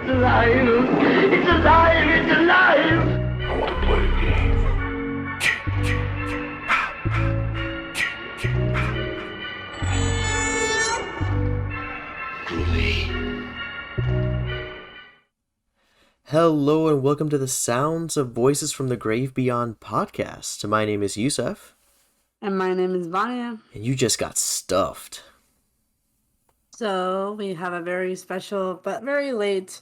alive! It's alive! It's alive! I want to play a game. Hello and welcome to the Sounds of Voices from the Grave Beyond podcast. My name is Yussef. And my name is Vania. And you just got stuffed. So we have a very special but very late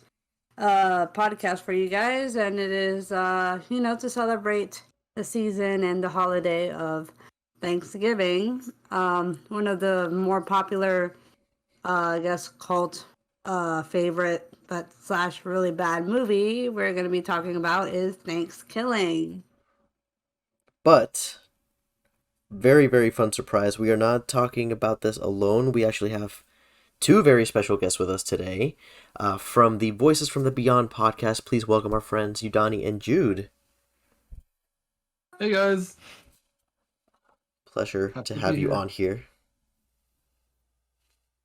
podcast for you guys. And it is, to celebrate the season and the holiday of Thanksgiving. One of the more popular, cult favorite but / really bad movie we're going to be talking about is Thankskilling. But, very, very fun surprise. We are not talking about this alone. We actually have two very special guests with us today. From the Voices from the Beyond podcast, please welcome our friends Udani and Jude. Hey guys. Pleasure to have you on here.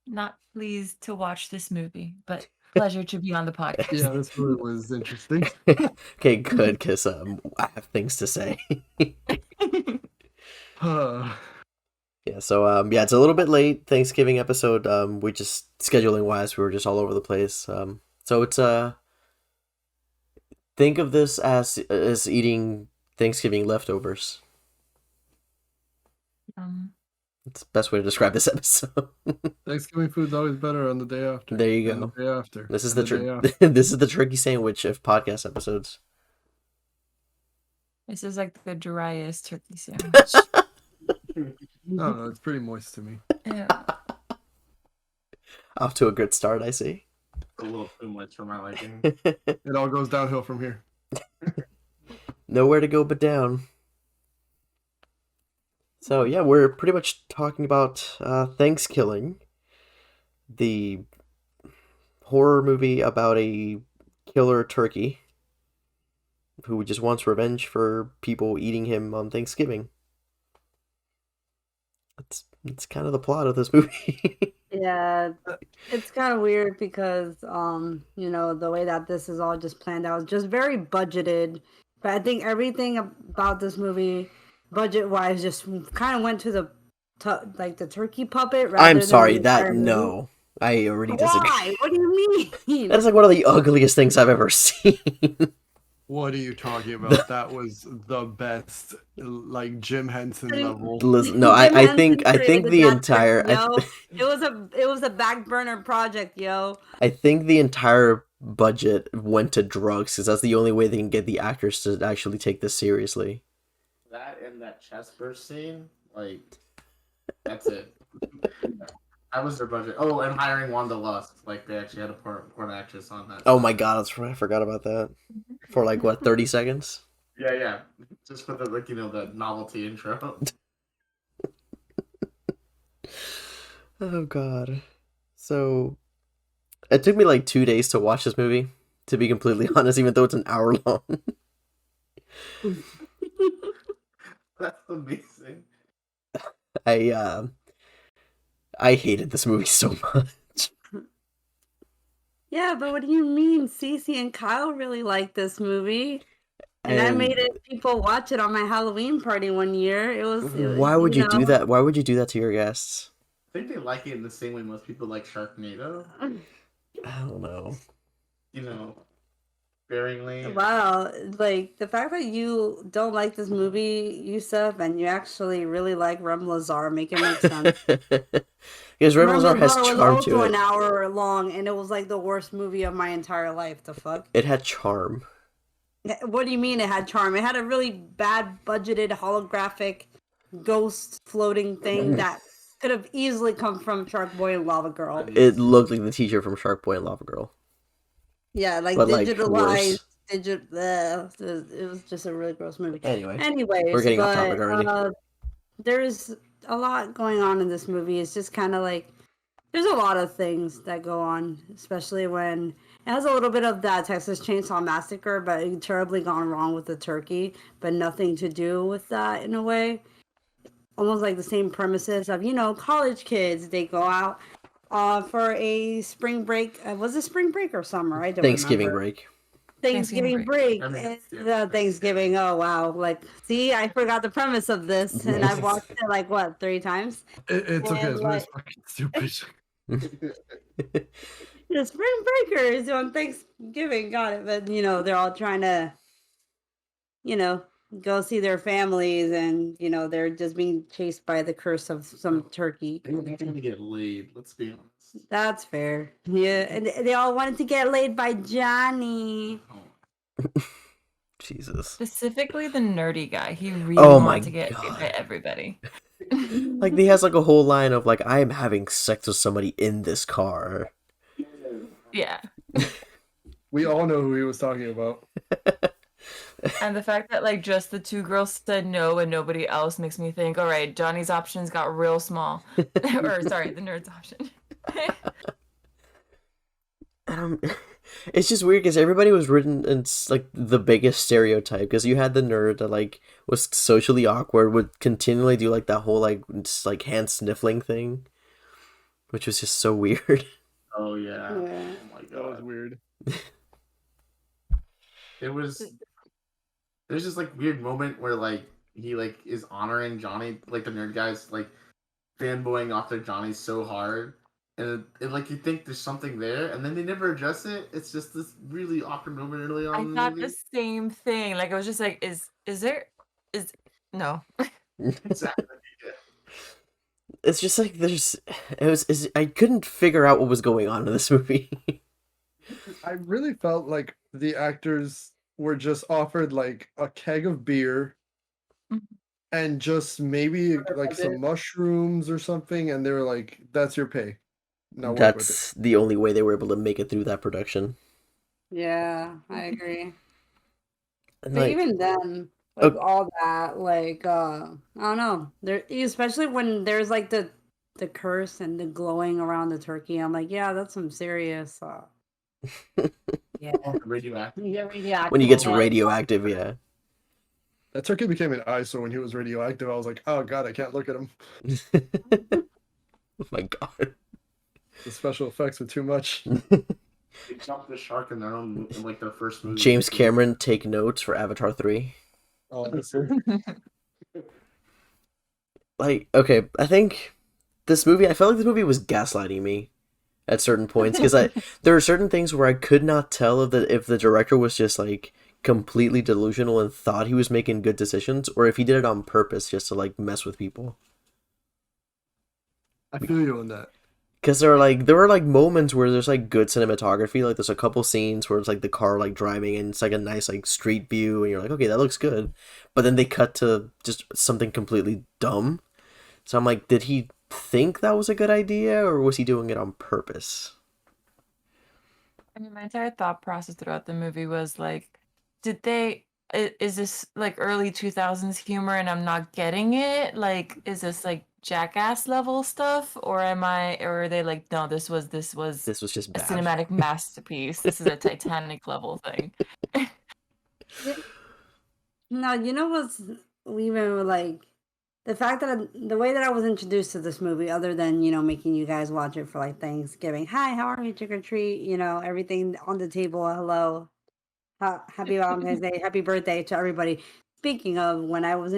Not pleased to watch this movie, but pleasure to be on the podcast. Yeah, this movie was interesting. Okay, good, because I have things to say. Yeah, so it's a little bit late Thanksgiving episode. We just scheduling wise, we were just all over the place. So it's think of this as eating Thanksgiving leftovers. It's the best way to describe this episode. Thanksgiving food's always better on the day after. There you go. The day after. This is the the turkey sandwich of podcast episodes. This is like the driest turkey sandwich. No, it's pretty moist to me. Yeah. Off to a good start, I see. A little too much for my liking. It all goes downhill from here. Nowhere to go but down. So yeah, we're pretty much talking about Thankskilling, the horror movie about a killer turkey who just wants revenge for people eating him on Thanksgiving. It's kind of the plot of this movie. Yeah, it's kind of weird because, the way that this is all just planned out is just very budgeted. But I think everything about this movie, budget-wise, just kind of went to the turkey puppet. I'm sorry, no. I already disagree. Why? What do you mean? That's like one of the ugliest things I've ever seen. What are you talking about? That was the best, like Jim Henson level. Listen, no, I think the entire it was a back burner project, yo. I think the entire budget went to drugs because that's the only way they can get the actors to actually take this seriously. That and that chest burst scene, like, that's it. That was their budget. Oh, and hiring Wanda Lust. Like, they actually had a porn actress on that. Oh my god, that's right. I forgot about that. For like, what, 30 seconds? Yeah. Just for the, the novelty intro. Oh god. So, it took me like 2 days to watch this movie, to be completely honest, even though it's an hour long. That's amazing. I hated this movie so much. Yeah, but what do you mean? Cece and Kyle really liked this movie. And I made people watch it on my Halloween party one year. Why would you do that? Why would you do that to your guests? I think they like it in the same way most people like Sharknado. I don't know. Sparingly. Wow, like the fact that you don't like this movie, Yussef, and you actually really like Rem Lazar, make it make sense. Because Rem Lazar has charm to it. Was also an hour long, and it was like the worst movie of my entire life. The fuck? It had charm. What do you mean it had charm? It had a really bad budgeted holographic ghost floating thing that could have easily come from Shark Boy and Lava Girl. It looked like the teacher from Shark Boy and Lava Girl. Yeah, like but digitalized. It was just a really gross movie. Anyways, we're getting off topic already. There's a lot going on in this movie. It's just kind of like there's a lot of things that go on, especially when it has a little bit of that Texas Chainsaw Massacre, but terribly gone wrong with the turkey, but nothing to do with that in a way. Almost like the same premises of, college kids, they go out for a spring break. Was it spring break or summer? I don't Thanksgiving remember. break. Thanksgiving break. I mean, And, yeah. Thanksgiving. Oh wow! Like, see, I forgot the premise of this, and I've watched it like what 3 times. It's okay. And, This movie's fucking stupid. The spring breakers on Thanksgiving, got it. But they're all trying to, go see their families, and they're just being chased by the curse of some turkey. They were trying to get laid. Let's be honest. That's fair. Yeah, and they all wanted to get laid by Johnny. Oh, Jesus. Specifically the nerdy guy. He really Oh my wanted to get God. by everybody. Like, he has like a whole line of like, I am having sex with somebody in this car. Yeah. We all know who he was talking about. And the fact that like just the two girls said no and nobody else makes me think, all right, Johnny's options got real small. Or sorry, the nerd's option. It's just weird because everybody was written in like the biggest stereotype, because you had the nerd that like was socially awkward, would continually do like that whole like hand sniffling thing, which was just so weird. oh yeah. Yeah. Oh my That was god. weird. There's this like weird moment where like he like is honoring Johnny, like the nerd guy's like fanboying off their Johnny so hard, and it like you think there's something there, and then they never address it. It's just this really awkward moment early on I in the thought movie. the same thing. Like I was just like, is there no. Exactly. Yeah. It's just like I couldn't figure out what was going on in this movie. I really felt like the actors were just offered like a keg of beer Mhm. and just maybe like some mushrooms or something, and they were like, "That's your pay. Now work with it." That's the only way they were able to make it through that production. Yeah, I agree. And But like, even then, Oh. with all that, like, I don't know. There, especially when there's like the curse and the glowing around the turkey. I'm like, yeah, that's some serious. Yeah, Radioactive. radioactive. when he gets radioactive, yeah. That turkey became an eyesore when he was radioactive. I was like, "Oh god, I can't look at him." Oh my God. The special effects were too much. They jumped the shark in their own in like their first movie. James Cameron, take notes for Avatar 3. Honestly. Like, okay, I think I felt like this movie was gaslighting me at certain points, because there are certain things where I could not tell if the director was just like completely delusional and thought he was making good decisions, or if he did it on purpose just to like mess with people. I feel you on that. Because there were like moments where there's like good cinematography, like there's a couple scenes where it's like the car like driving and it's like a nice like street view and you're like, okay, that looks good, but then they cut to just something completely dumb. So I'm like, did he think that was a good idea, or was he doing it on purpose? I mean, my entire thought process throughout the movie was like, is this like early 2000s humor and I'm not getting it? Like, is this like Jackass level stuff, or are they like, no, this was This was just a bad. cinematic masterpiece. This is a Titanic level thing. No, what's even like the fact that the way that I was introduced to this movie, other than making you guys watch it for like Thanksgiving. Hi, how are you? Trick or treat. Everything on the table. Hello. Happy Valentine's Day. Happy birthday to everybody. Speaking of, when I was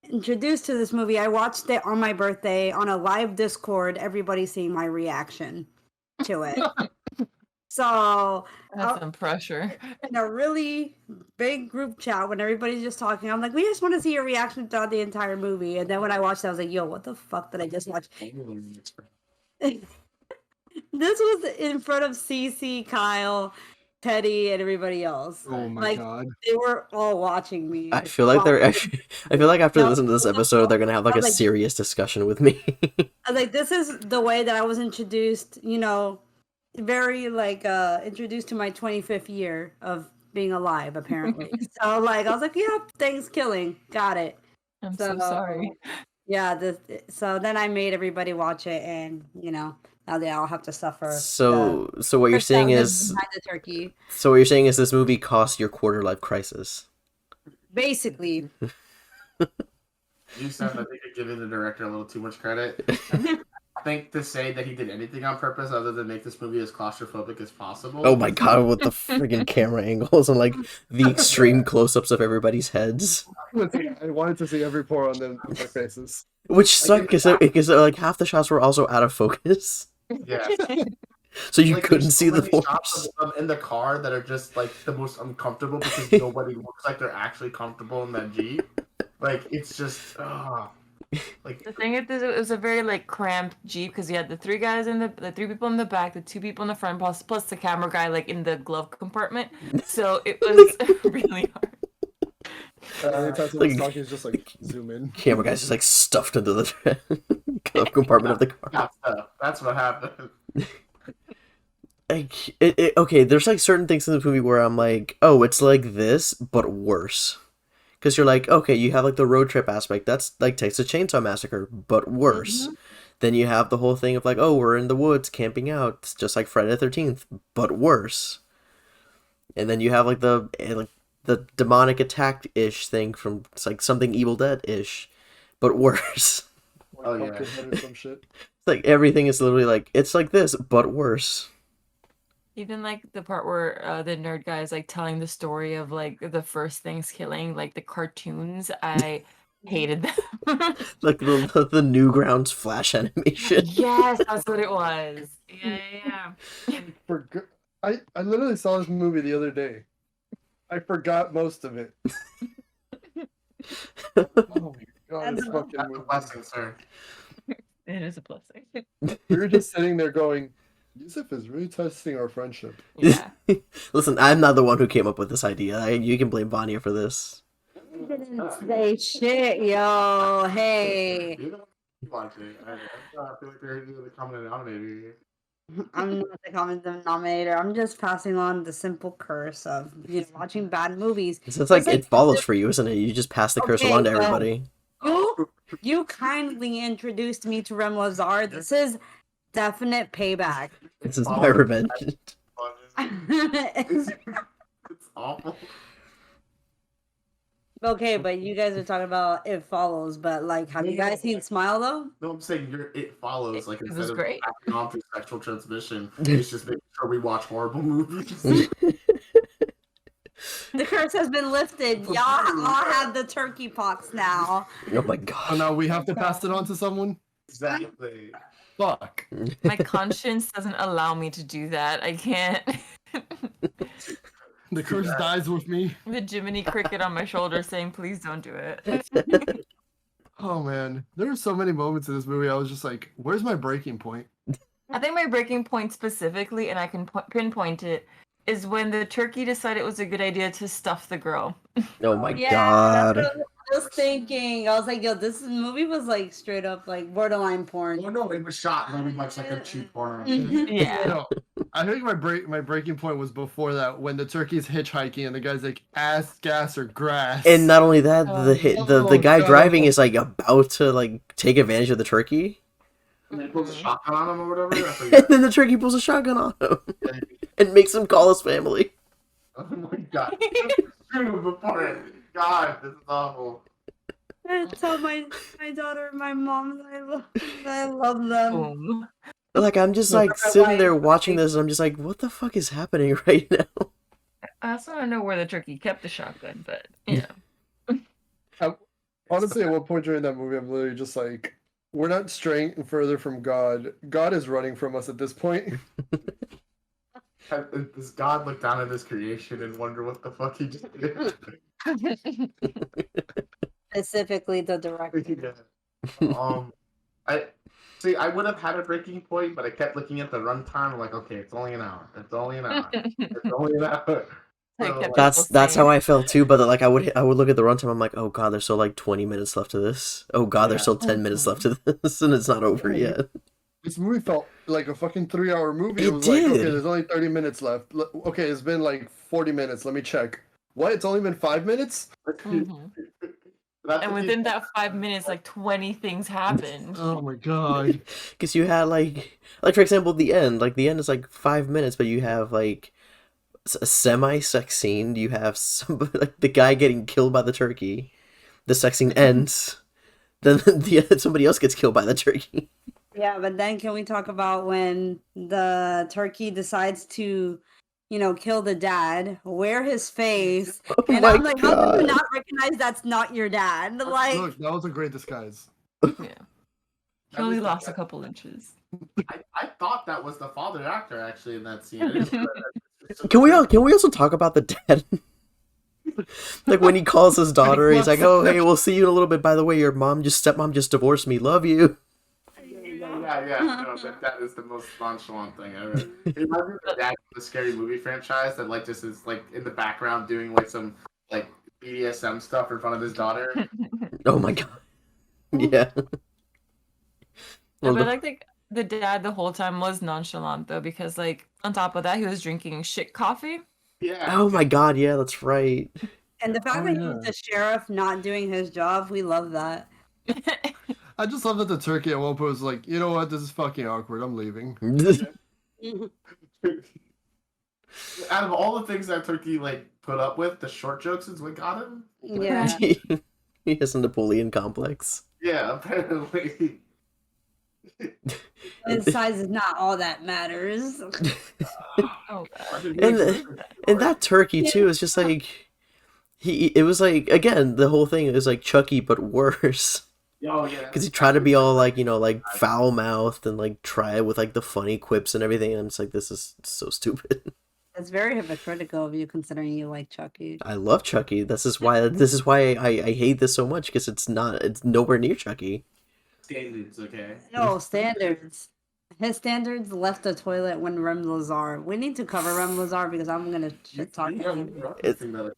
introduced to this movie, I watched it on my birthday on a live Discord. Everybody seeing my reaction to it. So That's some pressure. in a really big group chat when everybody's just talking, I'm like, we just want to see your reaction throughout the entire movie. And then when I watched it, I was like, yo, what the fuck did I just watch? This was in front of Cece, Kyle, Teddy, and everybody else. Oh my Like, god. they were all watching me. I feel like I feel like after No, listening to this episode, they're gonna have like I a was like- serious discussion with me. I was like, this is the way that I was introduced, very like introduced to my 25th year of being alive, apparently. So like I was like, yeah, Thankskilling, got it. I'm so sorry. Yeah, so then I made everybody watch it, and now they all have to suffer. So what you're saying is behind the turkey, this movie cost your quarter life crisis. basically. You said I think you're giving the director a little too much credit. think to say that he did anything on purpose other than make this movie as claustrophobic as possible. Oh my god, with the friggin' camera angles and like the extreme close-ups of everybody's heads. I wanted to see every pore on their faces. Which sucked because like half the shots were also out of focus. Yeah. So you Like, couldn't there's see so the many pores. shots of them in the car that are just like the most uncomfortable because nobody looks like they're actually comfortable in that Jeep. Like it's just like The thing is, it was a very like cramped Jeep because you had the three people in the back, the two people in the front, plus the camera guy like in the glove compartment. So it was really hard. Anytime someone's talking, it's just like zoom in. Camera guy's just like stuffed into the glove compartment of the car. that's what happened. Like okay, there's like certain things in the movie where I'm like, oh, it's like this but worse. Because you're like, okay, you have like the road trip aspect. That's like Texas Chainsaw Massacre, but worse. Mm-hmm. Then you have the whole thing of like, oh, we're in the woods camping out. It's just like Friday the 13th, but worse. And then you have like the demonic attack ish thing from it's like something Evil Dead ish, but worse. Oh, yeah. Pumpkinhead or some shit. It's like everything is literally like it's like this, but worse. Even like the part where the nerd guy is like telling the story of like the first Thanksgilling, like the cartoons, I hated them. Like the Newgrounds Flash animation. Yes, that's what it was. Yeah. I literally saw this movie the other day. I forgot most of it. Oh my god, this fucking That's a movie. blessing, sir. It is a blessing. We were just sitting there going, Yussef is really testing our friendship. Yeah. Listen, I'm not the one who came up with this idea. You can blame Vania for this. You didn't say shit, yo. Hey. You don't watch it. I feel like they're the common denominator here. I'm not the common denominator. I'm just passing on the simple curse of watching bad movies. It's like It's it follows for you, isn't it? You just pass the curse Okay, along to well- everybody. You kindly introduced me to Rem Lazar. This is definite payback. This is my revenge. It's awful. Okay, but you guys are talking about It Follows, but like, have you guys seen Smile though? No, I'm saying it follows. Like It was instead of great. acting on through sexual transmission, it's just making sure we watch horrible movies. The curse has been lifted. Y'all all have the turkey pox now. Oh my Oh, god. now we have to pass it on to someone? Exactly. Fuck. My conscience doesn't allow me to do that. I can't. The curse dies with me. The Jiminy Cricket on my shoulder saying, please don't do it. Oh man. There were so many moments in this movie I was just like, where's my breaking point? I think my breaking point specifically, and I can pinpoint it, is when the turkey decided it was a good idea to stuff the girl. Oh my Yeah, god. that's what I was thinking. I was like, yo, this movie was like straight up like borderline porn. Well, no, it was shot very much like a cheap porn. Yeah. No, I think my breaking point was before that when the turkey's hitchhiking and the guy's like ass, gas, or grass. And not only that, the guy no. driving is like about to like take advantage of the turkey, And then pulls a shotgun on him or whatever. I and forget. then the turkey pulls a shotgun on him and makes him call his family. Oh my god. Shoot him before it. God, this is awful. I tell my daughter and my mom that I love them. Boom. Like I'm just like sitting there watching this, and I'm just like, what the fuck is happening right now? I also don't know where the turkey kept the shotgun, but you know. Honestly, at one point during that movie, I'm literally just like, we're not straying further from God. God is running from us at this point. Does God look down at his creation and wonder what the fuck he just did? Specifically the director. Yeah. I would have had a breaking point, but I kept looking at the runtime. I'm like, okay, it's only an hour. It's only an hour. It's only an hour. I So, kept like, That's how I felt too. But like I would look at the runtime. I'm like, oh god, there's still like 20 minutes left to this. Oh god, there's still 10 minutes left to this, and it's not over yet. This movie felt like a fucking 3-hour movie. It was like, okay, did. there's only 30 minutes left. Okay, it's been like 40 minutes. Let me check. What? It's only been 5 minutes? Mhm. that's And what within he- that 5 minutes, like 20 things happened. Oh my god. Because you had like for example, the end. Like the end is like 5 minutes, but you have like a semi-sex scene. You have somebody, like the guy getting killed by the turkey. The sex scene ends. Then somebody else gets killed by the turkey. Yeah, but then can we talk about when the turkey decides to, kill the dad, wear his face, Oh and my I'm like, how can you god. not recognize that's not your dad? Like, Look, that was a great disguise. Yeah. He That only was the lost a best. couple inches. I thought that was the father actor actually in that scene. I didn't realize that. Can we also talk about the dad? Like when he calls his daughter, he's like, "Oh, hey, we'll see you in a little bit. By the way, your stepmom just divorced me. Love you." Yeah. No, that is the most nonchalant thing ever. It reminds me of the dad from the Scary Movie franchise that like just is like in the background doing like some like BDSM stuff in front of his daughter. Oh my god. Yeah. Yeah, Well, but like the dad the whole time was nonchalant though, because like on top of that he was drinking shit coffee. Yeah. oh my god, yeah, that's right. and the fact Oh, that yeah. he's the sheriff not doing his job, we love that. I just love that the turkey at one point was like, you know what, this is fucking awkward. I'm leaving. Out of all the things that Turkey like put up with, the short jokes is what got him. Yeah. He has a Napoleon complex. Yeah, apparently. His size is not all that matters. Oh god. And that turkey too is just like it was like, again, the whole thing is like Chucky but worse. Oh yeah. Because he tried to be all like, like foul mouthed and like try with like the funny quips and everything, and it's like, this is so stupid. It's very hypocritical of you considering you like Chucky. I love Chucky. This is why I hate this so much, because it's nowhere near Chucky. Standards, okay. No, standards. His standards left the toilet when Rem Lazar. We need to cover Rem Lazar because I'm gonna shit talk him. It's not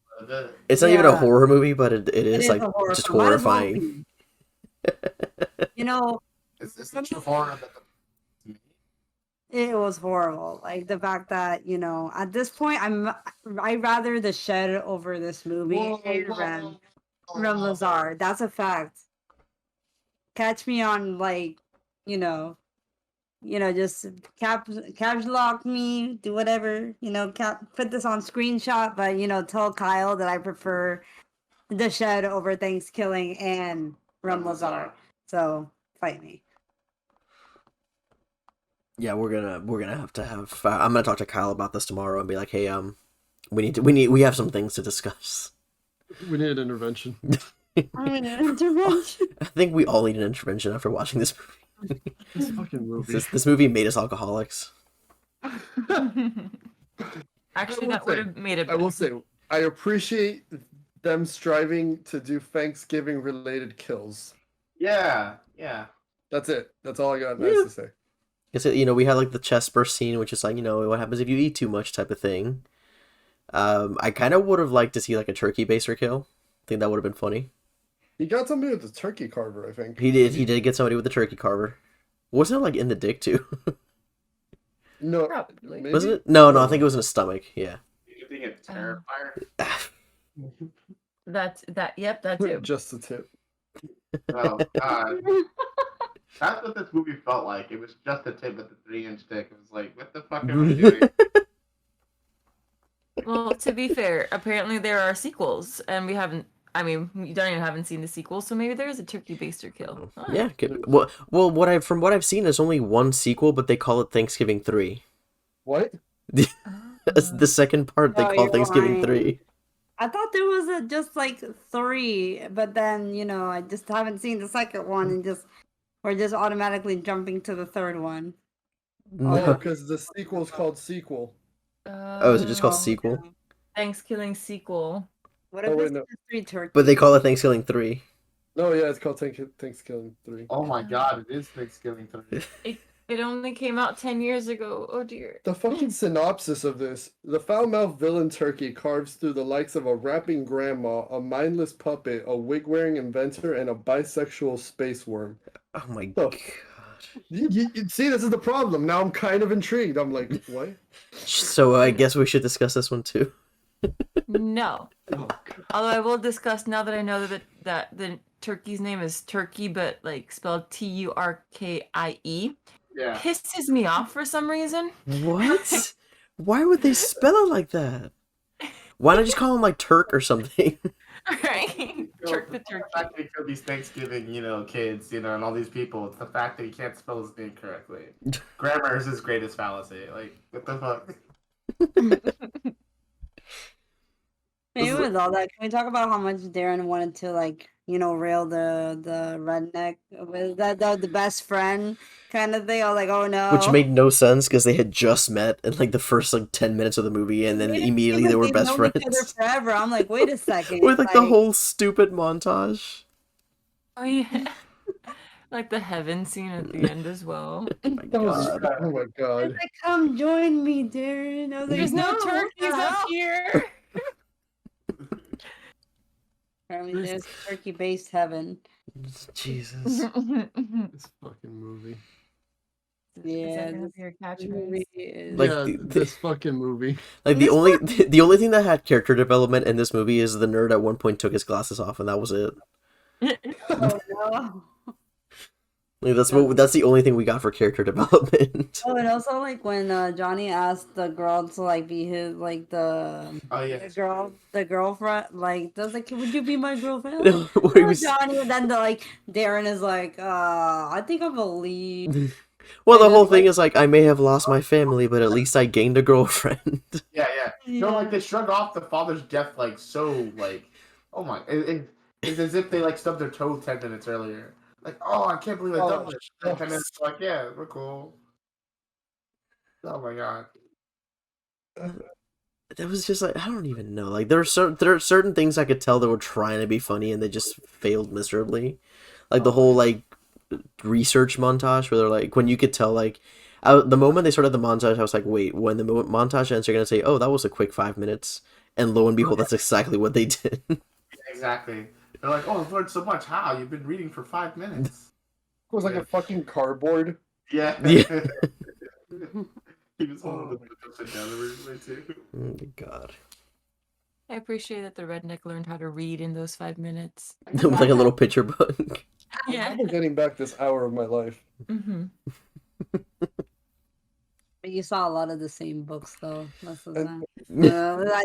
even a Yeah. horror movie, but it is like a horror just film. Might as well horrifying. be. It's such a horror that It was horrible. Like the fact that, at this point I'd rather the shed over this movie and Rem Lazar. That's a fact. Catch me on like, just caps lock me, do whatever, put this on screenshot, but tell Kyle that I prefer the shed over Thankskilling and Rem Lazar. So fight me. Yeah, we're gonna have to have. I'm gonna talk to Kyle about this tomorrow and be like, hey, we have some things to discuss. We need an intervention. I'm in an intervention. I think we all need an intervention after watching this movie. This fucking movie. This movie made us alcoholics. Actually, that would have made it. I will say, I appreciate them striving to do Thanksgiving related kills. Yeah. That's it. That's all I got nice to say. Because we had like the chest burst scene, which is like, what happens if you eat too much type of thing. I kind of would have liked to see like a turkey baster kill. I think that would have been funny. He got somebody with the turkey carver, I think. He did get somebody with the turkey carver. Wasn't it like in the dick too? No, Probably. maybe? Wasn't it? No, I think it was in his stomach. Yeah. You being a terrifier. Yep, that too. Just the tip. Oh God. That's what this movie felt like. It was just a tip of the 3-inch dick. It was like, what the fuck am I doing? Well, to be fair, apparently there are sequels, and we haven't. I mean, you don't even haven't seen the sequel, so maybe there is a turkey baster kill. Oh. Yeah. Well, from what I've seen, there's only one sequel, but they call it Thanksgiving 3. What? The second part they No, call you're Thanksgiving lying. 3. I thought there was just like 3, but then, I just haven't seen the second one and we're just automatically jumping to the third one. Oh, because the sequel's called Sequel. Oh, is it just called Sequel? Thanksgiving sequel. What if Oh, wait, this no. is 3 turkeys? But they call it Thanksgiving 3. No, yeah, it's called Thanksgiving 3. Oh my God, it is Thanksgiving 3. It only came out 10 years ago. Oh dear. The fucking synopsis of this. The foul-mouthed villain turkey carves through the likes of a rapping grandma, a mindless puppet, a wig-wearing inventor, and a bisexual space worm. Oh my Oh. god. You see, this is the problem. Now I'm kind of intrigued. I'm like, what? So I guess we should discuss this one too. No. Oh, Although I will discuss now that I know that the turkey's name is Turkey, but like spelled Turkie. Yeah. Pisses me off for some reason. What? Why would they spell it like that? Why not just call him like Turk or something? Right. Jerk the The turkey. fact that he killed these Thanksgiving, kids, and all these people. It's the fact that he can't spell his name correctly. Grammar is his greatest fallacy. Like, what the fuck? Maybe with all that, can we talk about how much Darren wanted to rail the redneck with the best friend kind of thing? I was like, oh no. Which made no sense because they had just met in like the first 10 minutes of the movie, and then immediately they were best known each other friends. forever. I'm like, wait a second. With the whole stupid montage. Oh yeah. Like the heaven scene at the end as well. Oh my god. Oh my god. Like, come join me, Darren. I was like, There's no what the turkeys up hell? here. Apparently, there's turkey-based heaven. Jesus. This fucking movie. Yeah, Is that this your catchphrase? movie is... Like, Yeah, this fucking movie. Like the only thing that had character development in this movie is the nerd at one point took his glasses off, and that was it. Oh, no. Like that's the only thing we got for character development. Oh, and also when Johnny asked the girl to be his the Oh yeah. the girlfriend does would you be my girlfriend? No, Like, where he "Oh, was- Johnny, and then Darren is I think I believe. Well, the And whole then, thing is I may have lost my family, but at least I gained a girlfriend. Yeah. No, Yeah. they shrug off the father's death so oh my, it's as if they stubbed their toe 10 minutes earlier. Like, oh, I can't believe I done this. And 10 minutes, yeah, we're cool. Oh my god. That was just I don't even know. There are certain things I could tell that were trying to be funny and they just failed miserably. Like the whole research montage where they're when you could tell the moment they started the montage, I was like, wait, when the montage ends, you're gonna say, oh, that was a quick 5 minutes, and lo and behold, that's exactly what they did. Exactly. They're like, oh, I've learned so much. How? You've been reading for 5 minutes. It was like a fucking cardboard. Yeah. Yeah. He was holding the book upside down originally, too. Oh my god. I appreciate that the redneck learned how to read in those 5 minutes. With a little picture book. Yeah. I'm getting back this hour of my life. Mm-hmm. But you saw a lot of the same books though. Most of the And- time.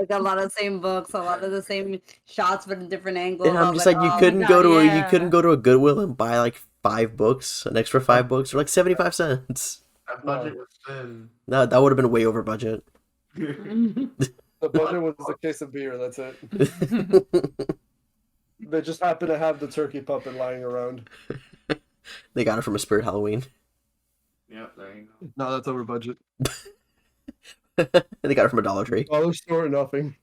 A lot of the same books, a lot of the same shots, but in different angles. Yeah, I I'm was just you oh, couldn't God, go to you yeah. couldn't go to a Goodwill and buy 5 books, an extra 5 books for 75 cents. That budget was thin. That would have been way over budget. The budget was a case of beer, that's it. They just happen to have the turkey puppet lying around. They got it from a Spirit Halloween. Yep, there you go. No, that's over budget. They got it from a Dollar Tree. Dollar store or nothing.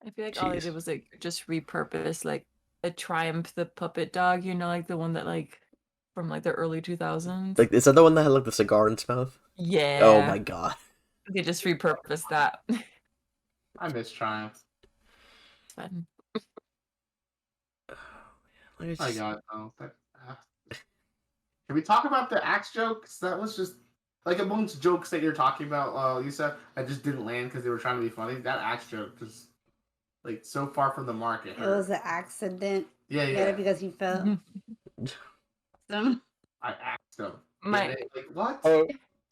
I feel like all they Jeez. did was just repurpose a Triumph the puppet dog, the one that from the early 2000s. Is that the one that had the cigar in its mouth? Yeah. Oh my god. They just repurposed that. I miss Triumph. It's fun. I got it, though. Can we talk about the axe jokes? That was just amongst jokes that you're talking about, Lisa, that just didn't land because they were trying to be funny. That axe joke was so far from the mark. It It was hurt. an accident. Yeah. Because he fell. I axed them. My What? Oh,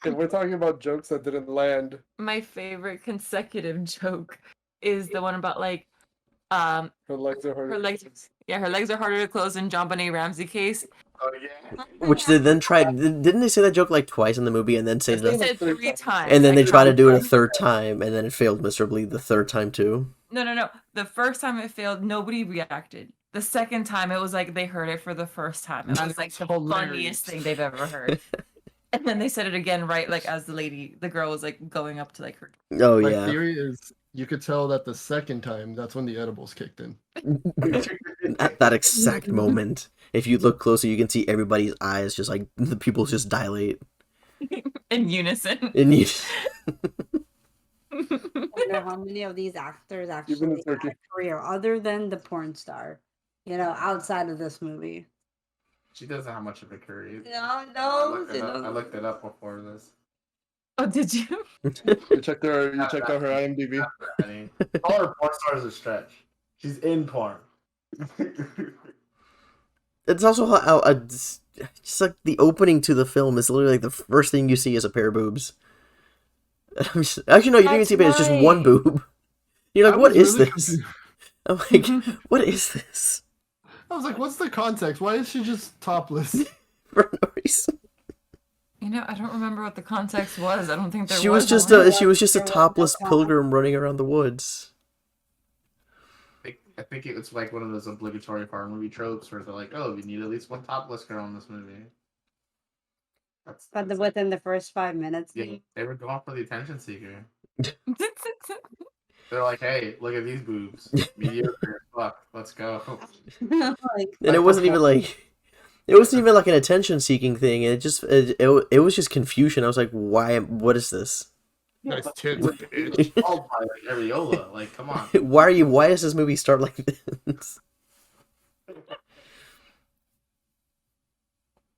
if we're talking about jokes that didn't land, my favorite consecutive joke is the one about her legs are hard. her legs are harder to close than John Benet Ramsey case. Oh yeah. Which they then tried. Didn't they say that joke twice in the movie and then say They that? said 3 times. And then they I try to do it a counted. 3rd time, and then it failed miserably the 3rd time too. No. The first time it failed, nobody reacted. The second time, it was they heard it for the first time. And it was the Hilarious. funniest thing they've ever heard. And then they said it again, right? As the girl was going up to her. Oh My yeah. theory is you could tell that the second time, that's when the edibles kicked in. At that exact moment, if you look closer, you can see everybody's eyes just the pupils just dilate. In unison. And you, I wonder how many of these actors Even actually the turkey. had a career other than the porn star, outside of this movie. She doesn't have much of a career. No, I looked it up before this. Oh, did you? You checked out her IMDb. All her porn stars are stretch. She's in porn. it's also how just the opening to the film is literally the first thing you see is a pair of boobs. Actually, no, you didn't even see a pair. It's just one right. boob. You're like, I what was is really this? confused. I'm like, what is this? I was like, what's the context? Why is she just topless? For no reason. You know, I don't remember what the context was. I don't think there She was just one. a she was just a There was no topless comment. pilgrim running around the woods. I think it's like one of those obligatory horror movie tropes where they're like, oh, we need at least one topless girl in this movie. But That's within the first 5 minutes. yeah, they were going for the attention seeker. They're like, hey, look at these boobs. Mediocre. Fuck, let's go. Like, And it wasn't even like an attention seeking thing. It was just confusion. I was like, why? What is this? Nice tits, bitch. Oh, by like areola. Like, come on. Why does this movie start like this?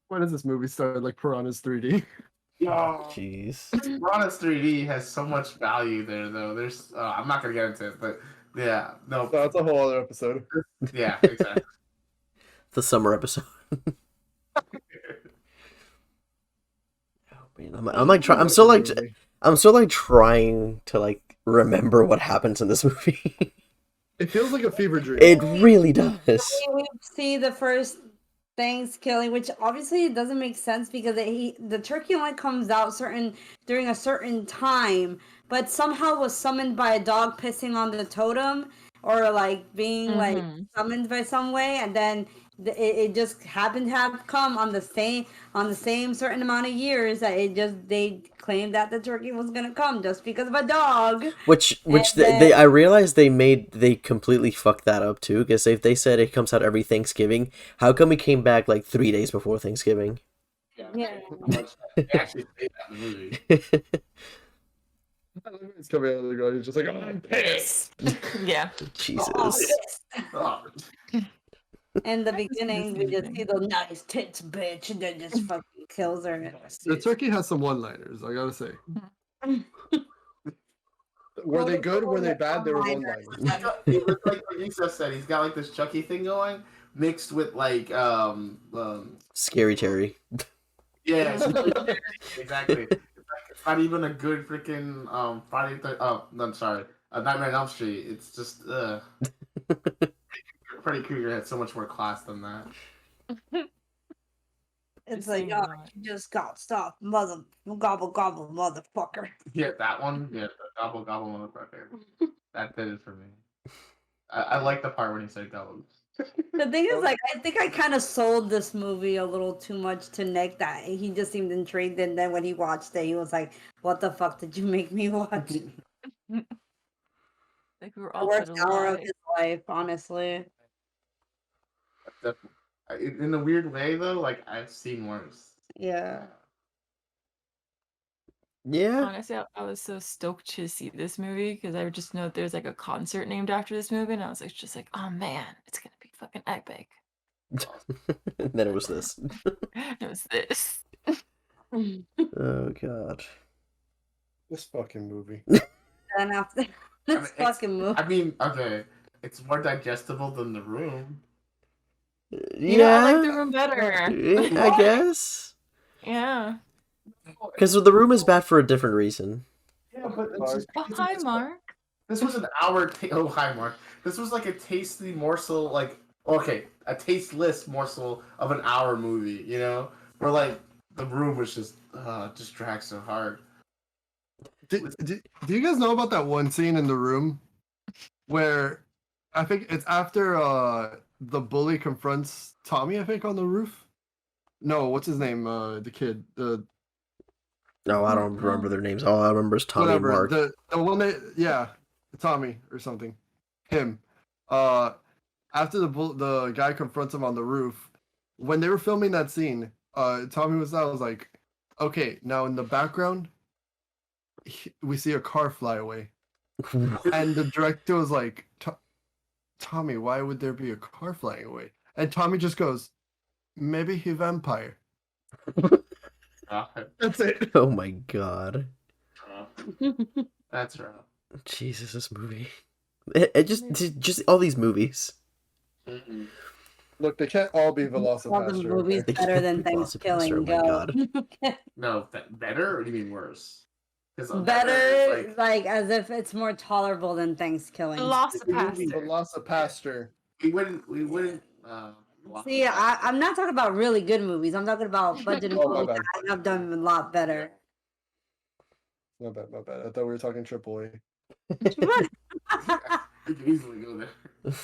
Why does this movie start like Piranha's 3D? Jeez. Piranha's 3D has so much value there, though. There's, I'm not gonna get into it, but yeah, no, That's a whole other episode. yeah, exactly. The summer episode. Man, I'm still like trying to like remember what happens in this movie. It feels like a fever dream. It really does. we see the first Thankskilling, which obviously doesn't make sense because the turkey only comes out during a certain time, but somehow was summoned by a dog pissing on the totem or like being like summoned by some way, and then it just happened to have come on the same certain amount of years that they claimed that the turkey was gonna come just because of a dog. Which I realized they completely fucked that up too, because if they said it comes out every Thanksgiving, how come we came back like 3 days before Thanksgiving? Yeah. They actually say that in the movie. It's coming out of the garden. He's just like, oh, I'm pissed. Yeah. Jesus. Oh, In the beginning, we just see the nice tits, bitch, and then just fucking kills her. The turkey has some one-liners, I gotta say. Were they good? Were they bad? They were one-liners. it was like what Yussef said. He's got like this Chucky thing going, mixed with like Scary Terry. yeah, exactly. It's not even a good freaking Friday. Oh, no, I'm sorry, Nightmare on Elm Street. It's just Freddy Krueger had so much more class than that. It's like, oh, you just got stopped, mother gobble gobble, motherfucker. Yeah, that one. Yeah, the gobble gobble motherfucker. That did it for me. I like the part when he said gobble. The thing is, like, I think I kind of sold this movie a little too much to Nick that he just seemed intrigued, and then when he watched it, he was like, "What the fuck did you make me watch?" Like we were The all worst fed hour of alive. his life, honestly. In a weird way, though, like I've seen worse. Yeah. Yeah. Honestly, I was so stoked to see this movie because I just know there's like a concert named after this movie, and I was like, just like, oh man, it's gonna be fucking epic. And then it was this. It was this. Oh god. This fucking movie. And after this it's- fucking movie, I mean, okay, it's more digestible than The Room. You know, I like the room better. I guess. Yeah. Because The Room is bad for a different reason. Yeah, but it's just, Oh, hi, Mark. this was an hour. Oh, hi, Mark. This was like a tasty morsel, like okay, a tasteless morsel of an hour movie. You know, where like The Room was just dragged so hard. Do you guys know about that one scene in The Room where I think it's after the bully confronts Tommy, I think, on the roof? No, what's his name? The kid. No, I don't remember their names. All I remember is Tommy Whatever. and Mark. The one that, yeah, Tommy or something. Him. After the guy confronts him on the roof, when they were filming that scene, Tommy was like, okay, now in the background, we see a car fly away. And the director was like, Tommy, why would there be a car flying away? And Tommy just goes, maybe he vampire. That's it. Oh my god. That's rough. Jesus, this movie. It just all these movies. Mm-mm. Look, they can't all be all the Velocipaster. movies Okay? better than Velocipaster, Thanksgilling. oh my Go. No, better or do you mean worse? 'Cause Better, it's like as if it's more tolerable than Thankskilling. Lost the the movie- pastor. But lost a pastor. we wouldn't. See, I'm not talking about really good movies. I'm talking about budgeted Oh, my movies bad. that have done a lot better. My bad. I thought we were talking AAA. We could easily go there.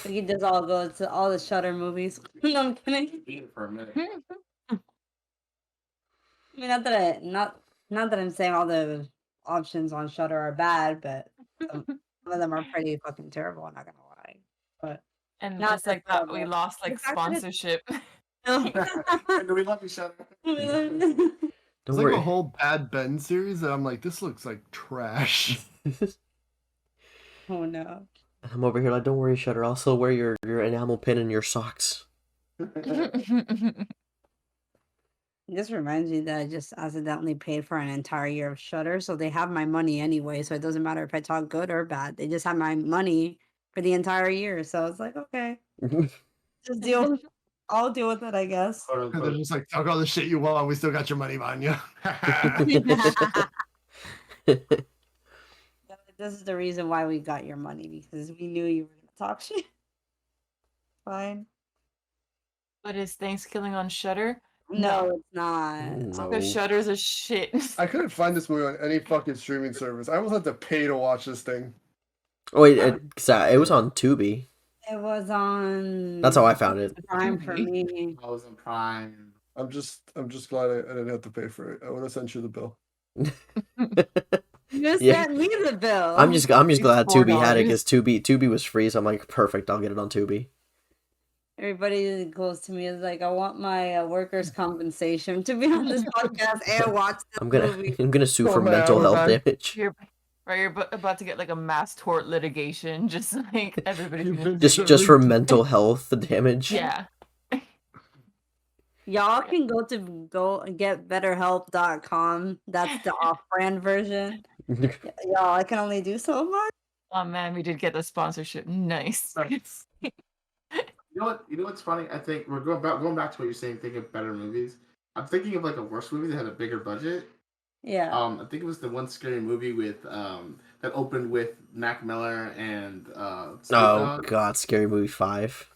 We can just all go to all the Shutter movies. No, I'm kidding. Be it for a minute. I mean, not that I'm saying all the options on Shutter are bad, but some of them are pretty fucking terrible. I'm not gonna lie. But And Not just like that, we terrible. lost like The fact that it's- sponsorship. And we love each other. There's Don't like worry. a whole Bad Ben series that I'm like, this looks like trash. Oh no. I'm over here like, don't worry, Shutter. I'll still wear your enamel pin in your socks. This reminds me that I just accidentally paid for an entire year of Shutter, so they have my money anyway. So it doesn't matter if I talk good or bad. They just have my money for the entire year. So it's like, okay, just deal. I'll deal with it, I guess. Quote, And they're just like, talk all the shit you want. We still got your money, Vanya. This is the reason why we got your money, because we knew you were gonna talk shit. Fine. But is Thanksgiving on Shutter? No, it's not. No. Because Shutter's a shit. I couldn't find this movie on any fucking streaming service. I almost had to pay to watch this thing. Oh wait, it was on Tubi. It was on. That's how I found it. Prime for me. I was in Prime. I'm just glad I didn't have to pay for it. I would have sent you the bill. You Yeah. sent me the bill. I'm just glad Tubi had it $4. because Tubi was free, so I'm like, perfect, I'll get it on Tubi. Everybody that goes to me is like, I want my workers' compensation to be on this podcast and watch this I'm movie. gonna sue Oh, for man, mental we're health back. damage. You're about to get like a mass tort litigation, just like everybody's You've gonna... been Just for mental health damage. Yeah. Y'all can go and get betterhelp.com. That's the off-brand version. Y'all, I can only do so much. Oh man, we did get the sponsorship. Nice. You know what's funny? I think we're going back to what you're saying, thinking of better movies. I'm thinking of like a worse movie that had a bigger budget. Yeah. I think it was the one scary movie with that opened with Mac Miller and Snoop Oh Dogg. god, Scary Movie 5.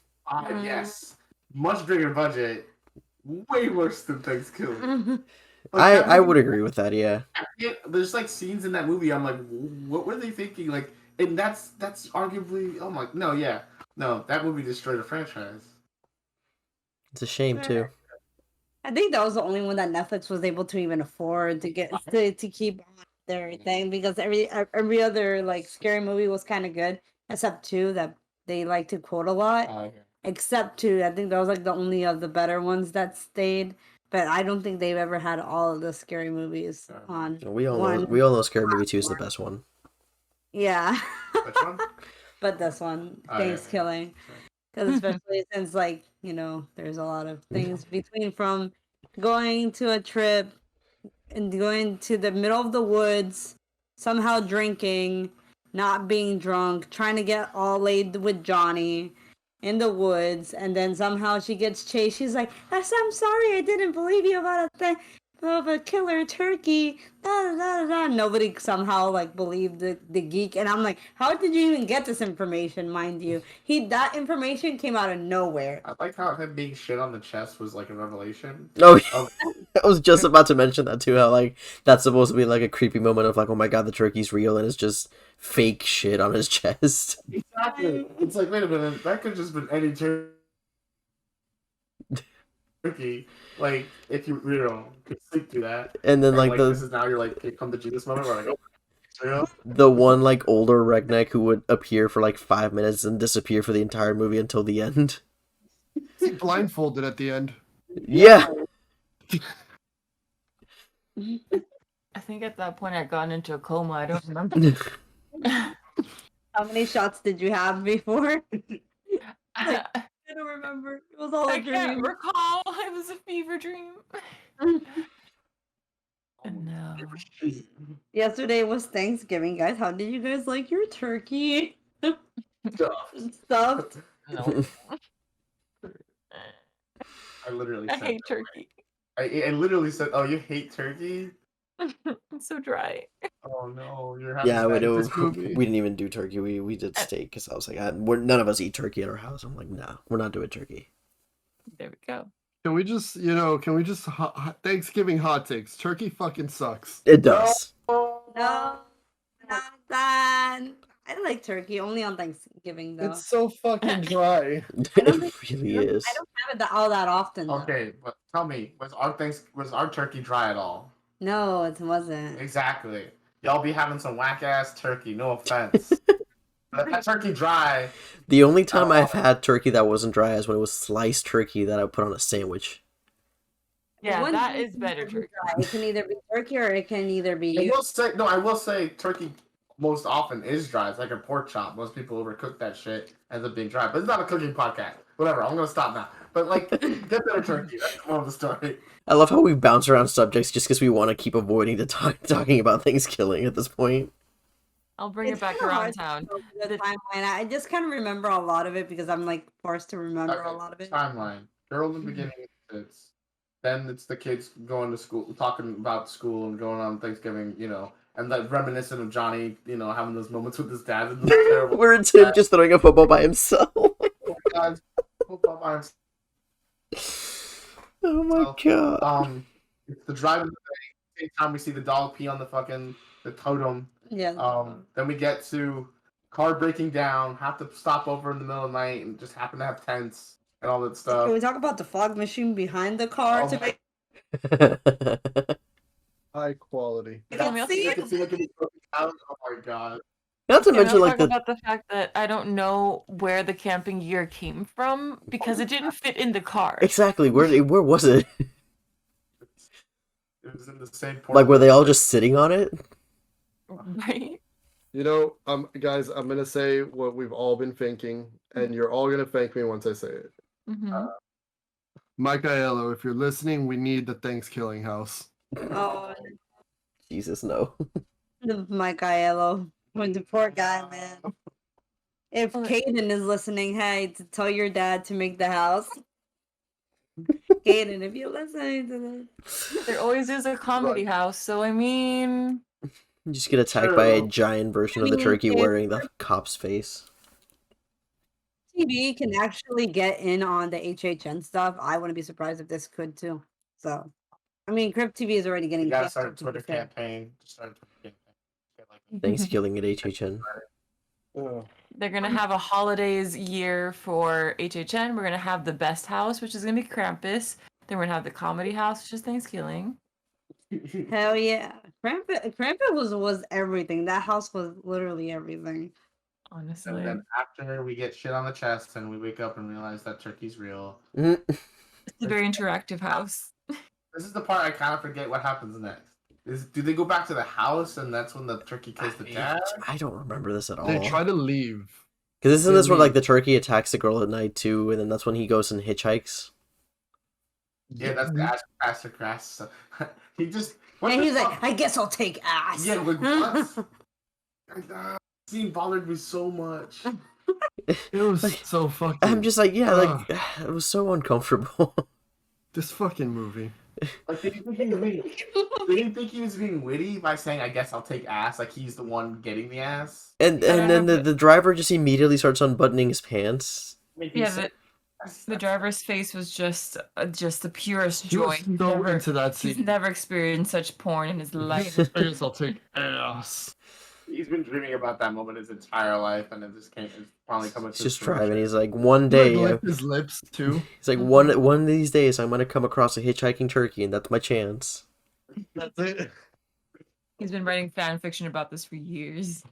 Yes, much bigger budget, way worse than Thanksgiving. I would agree with that, yeah. There's like scenes in that movie. I'm like, what were they thinking? Like, and that's arguably. Oh my, no, that movie destroyed a franchise. It's a shame too. I think that was the only one that Netflix was able to even afford to get to keep on everything, because every other like scary movie was kind of good except 2 that they like to quote a lot. Except 2, I think that was like the only of the better ones that stayed. But I don't think they've ever had all of the scary movies on. We all one. know Scary Movie 2 is the best one. Yeah. Which one? But this one, Oh, yeah, Thankskilling. Because especially since, like, you know, there's a lot of things between from going to a trip and going to the middle of the woods, somehow drinking, not being drunk, trying to get all laid with Johnny in the woods, and then somehow she gets chased. She's like, I'm sorry, I didn't believe you about a thing of a killer turkey. Da, da, da, da. Nobody somehow like believed the geek, and I'm like, how did you even get this information? Mind you, that information came out of nowhere. I like how him being shit on the chest was like a revelation. Oh, Oh. I was just about to mention that too. How like that's supposed to be like a creepy moment of like, oh my god, the turkey's real, and it's just fake shit on his chest. Exactly. It's like, wait a minute, that could have just been any turkey. Like, if you could sleep through that. And then And, like this is now you're like, here come the Jesus moment where like, oh, the one like older redneck who would appear for like 5 minutes and disappear for the entire movie until the end. He blindfolded at the end. Yeah. I think at that point I got into a coma. I don't remember. How many shots did you have before? I I don't remember. It was all a can't dream. recall. It was a fever dream. No. Yesterday was Thanksgiving, guys. How did you guys like your turkey? Stuffed. No. I literally I said hate that. turkey. I literally said, oh, you hate turkey? It's so dry. Oh no, you're having Yeah, we Like know. this movie. We didn't even do turkey. We did steak because I was like, none of us eat turkey at our house. I'm like, nah, we're not doing turkey. There we go. Can we just, Thanksgiving hot takes? Turkey fucking sucks. It does. No, not that. I like turkey only on Thanksgiving though. It's so fucking dry. I don't It think- really I is. don't have it all that often. Though. Okay, but tell me, was our turkey dry at all? No, it wasn't. Exactly. Y'all be having some whack ass turkey. No offense. But if that turkey dry, The only time I've had turkey that wasn't dry is when it was sliced turkey that I put on a sandwich. Yeah, One that thing is can better either be turkey. dry. It can either be turkey or it can either be. I will say turkey most often is dry. It's like a pork chop. Most people overcook that shit, ends up being dry. But it's not a cooking podcast. Whatever, I'm gonna stop now. But like, get better turkey. That's the moral of the story. I love how we bounce around subjects just because we want to keep avoiding the talking about Thanksgiving at this point. I'll bring It's it back kinda around hard to town. go through the The- timeline. I just kind of remember a lot of it because I'm like forced to remember a Okay, lot of it. Timeline. Girl in the beginning it's then it's the kids going to school, talking about school and going on Thanksgiving, and like reminiscent of Johnny, having those moments with his dad and the terrible Where it's him just throwing a football by himself. guys. Football by himself. Oh my god. It's the drive in the day. Same time we see the dog pee on the totem. Yeah. Then we get to car breaking down, have to stop over in the middle of the night, and just happen to have tents and all that Can stuff. we talk about the fog machine behind the car? Oh to my- make... High quality. Can we also See? I can see it can be broken down. Oh my god. Not to Can we mention also like talk about the fact that I don't know where the camping gear came from because it didn't fit in the car. exactly where was it? It was in the same Like were they all just sitting on it? Right? Guys, I'm gonna say what we've all been thinking, and you're all gonna thank me once I say it. Hmm. Michaelo, if you're listening, we need the Thanksgiving house. Oh, Jesus no. the Michaelo. When the poor guy, man. If Caden is listening, hey, to tell your dad to make the house. Caden, if you're listening to this. There always is a comedy house, so I mean, You just get attacked by a True. giant version of the I mean, turkey if- wearing the cop's face. TV can actually get in on the HHN stuff. I wouldn't be surprised if this could too. So, I mean, Crypt TV is already getting You gotta canceled, start a to be Twitter fair. campaign. Start a Twitter campaign. Get like Thanksgiving at HHN. they're gonna have a holidays year for HHN. We're gonna have the best house, which is gonna be Krampus. Then we're gonna have the comedy house, which is Thanksgiving. Hell yeah. Krampus was everything. That house was literally everything. Honestly, And then after we get shit on the chest and we wake up and realize that turkey's real. Mm. it's a very interactive house. This is the part I kind of forget what happens next. Do they go back to the house and that's when the turkey kills the dad? I don't remember this at all. They try to leave. Because isn't they this where like leave. the turkey attacks the girl at night too, and then that's when he goes and hitchhikes? Yeah, that's the Ash Pastor Crash. So, he just. What And the he's like, fuck? I guess I'll take ass. Yeah, like what? That scene bothered me so much. It was Like, so fucking. I'm just like, yeah, like it was so uncomfortable. This fucking movie. Like, did you think he was being witty by saying, "I guess I'll take ass"? Like he's the one getting the ass. And then the driver just immediately starts unbuttoning his pants. I mean, he Yeah, said- the driver's face was just the purest He was joy. so into that He's scene. never experienced such porn in his life. I guess I'll take ass. He's been dreaming about that moment his entire life, and it just came. It's finally coming. He's to just fruition. driving. He's like, one He day, licked his lips too. he's like, one of these days, I'm gonna come across a hitchhiking turkey, and that's my chance. That's it. He's been writing fan fiction about this for years.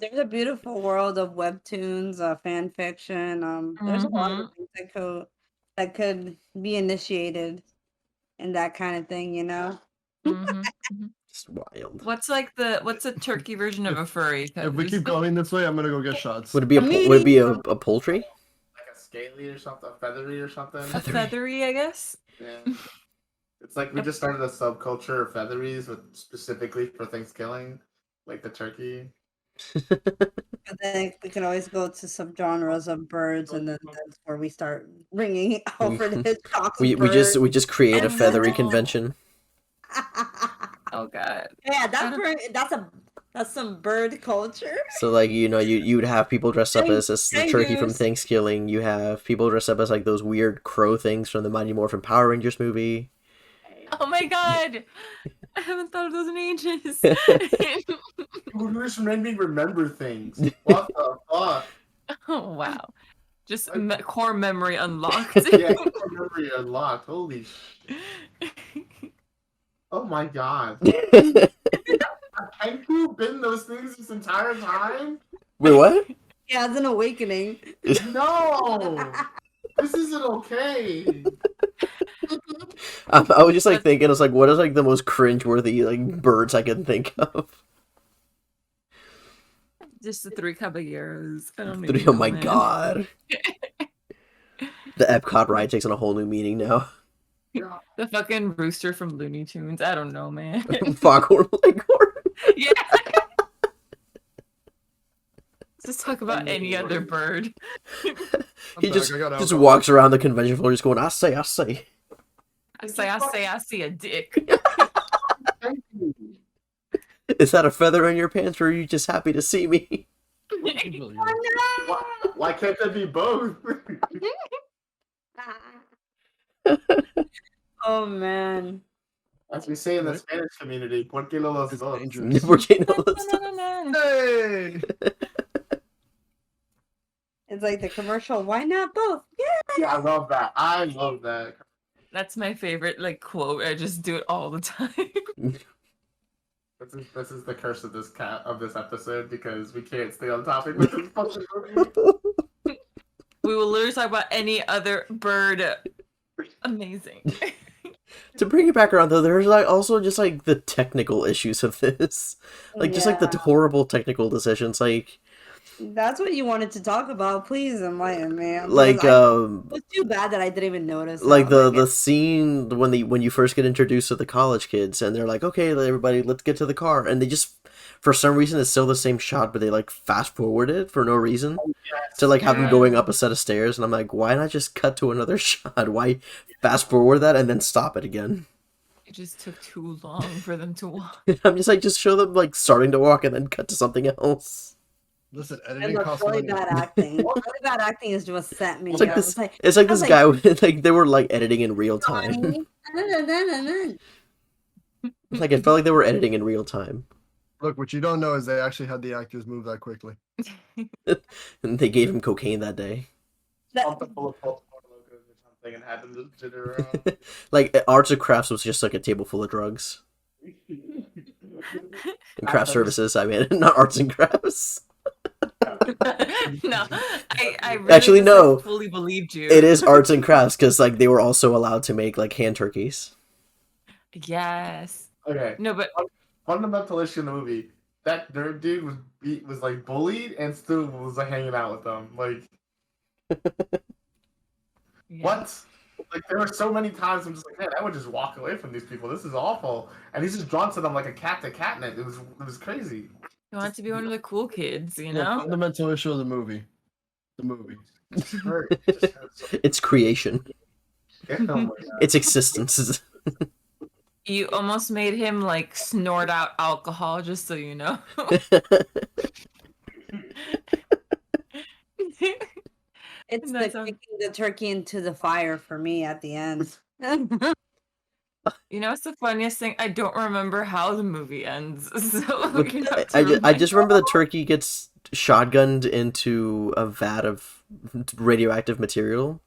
There's a beautiful world of webtoons, fan fiction. There's a lot of things that could be initiated in that kind of thing, you know. Mhm. Just wild. What's a turkey version of a furry? If we keep going this way, I'm gonna go get shots. Would it be a poultry? Like a scaly or something, a feathery or something. A feathery, I guess. Yeah. It's like we just started a subculture of featheries, with specifically for Thanksgiving, like the turkey. But then we can always go to subgenres of birds, and then that's where we start bringing Alfred Hitchcock's We birds. just create a And feathery then- convention. Oh god. Yeah, I that's some bird culture. So like you would have people dressed up as the turkey from Kangaroos. Thankskilling. You have people dressed up as like those weird crow things from the Mighty Morphin Power Rangers movie. Oh my god. I haven't thought of those in ages. You just made me remember things. What the fuck? Oh wow. Just core memory unlocked. Yeah, core memory unlocked. Holy shit. Oh my god. Have you been those things this entire time? Wait, what? Yeah, it's an awakening. No! This isn't okay. I was just like thinking, I was like, what is like the most cringeworthy like birds I can think of? Just the three caballeros. I don't Oh even my know, man. god. The Epcot ride takes on a whole new meaning now. The fucking rooster from Looney Tunes. I don't know, man. Foghorn Leghorn. Yeah. Let's talk about any other bird. He back, just I got just alcohol. walks around the convention floor just going, I say. I see a dick. Thank you. Is that a feather in your pants or are you just happy to see me? Why can't there be both? Oh man. As we say in the Right. Spanish community, ¿por qué no los It's dos? dangerous. ¿Por qué no lo está? Hey! It's like the commercial. Why not both? Yeah, I love that. I love that. That's my favorite like quote. I just do it all the time. This is the curse of this episode because we can't stay on topic with this fucking movie. We will literally talk about any other bird. Amazing. To bring it back around though, there's like also just like the technical issues of this. Like just like the Yeah. horrible technical decisions. Like That's what you wanted to talk about. Please enlighten me. Because like it was too bad that I didn't even notice. like that. the scene when you first get introduced to the college kids and they're like, okay, everybody, let's get to the car, and they just for some reason it's still the same shot, but they like fast forward it for no reason to like have them going up a set of stairs, and I'm like, why not just cut to another shot? Why fast forward that and then stop it again? It just took too long for them to walk. I'm just like, just show them like starting to walk and then cut to something else. Listen, And editing look, costs really money. bad acting. Really bad acting is just set me. It's like I this. was like, It's like I was this like, guy with like they were like editing in real time. Like it felt like they were editing in real time, Look, what you don't know is they actually had the actors move that quickly. and they gave him cocaine that day. Pumped it full of Baltimore logos or something and had them just jit around. Like arts and crafts was just like a table full of drugs. And craft services, I mean, not arts and crafts. No, I really Actually, just, no. like, fully believed you. It is arts and crafts because like they were also allowed to make like hand turkeys. Yes. Okay. No, but Fundamental issue in the movie. That nerd dude was like bullied and still was like hanging out with them. Like yeah. what? Like there were so many times I'm just like, man, I would just walk away from these people. This is awful. And he's just drawn to them like a cat to catnip. It was crazy. You want to be one of the cool kids, you Yeah, know? fundamental issue of the movie. The movie. It just hurt. It just hurt so Its creation, oh my God. its existence. You almost made him like snort out alcohol, just so you know. it's That's the how- kicking the turkey into the fire for me at the end. You know, it's the funniest thing. I don't remember how the movie ends. So Look, you have to I remind just remember the turkey gets shotgunned into a vat of radioactive material.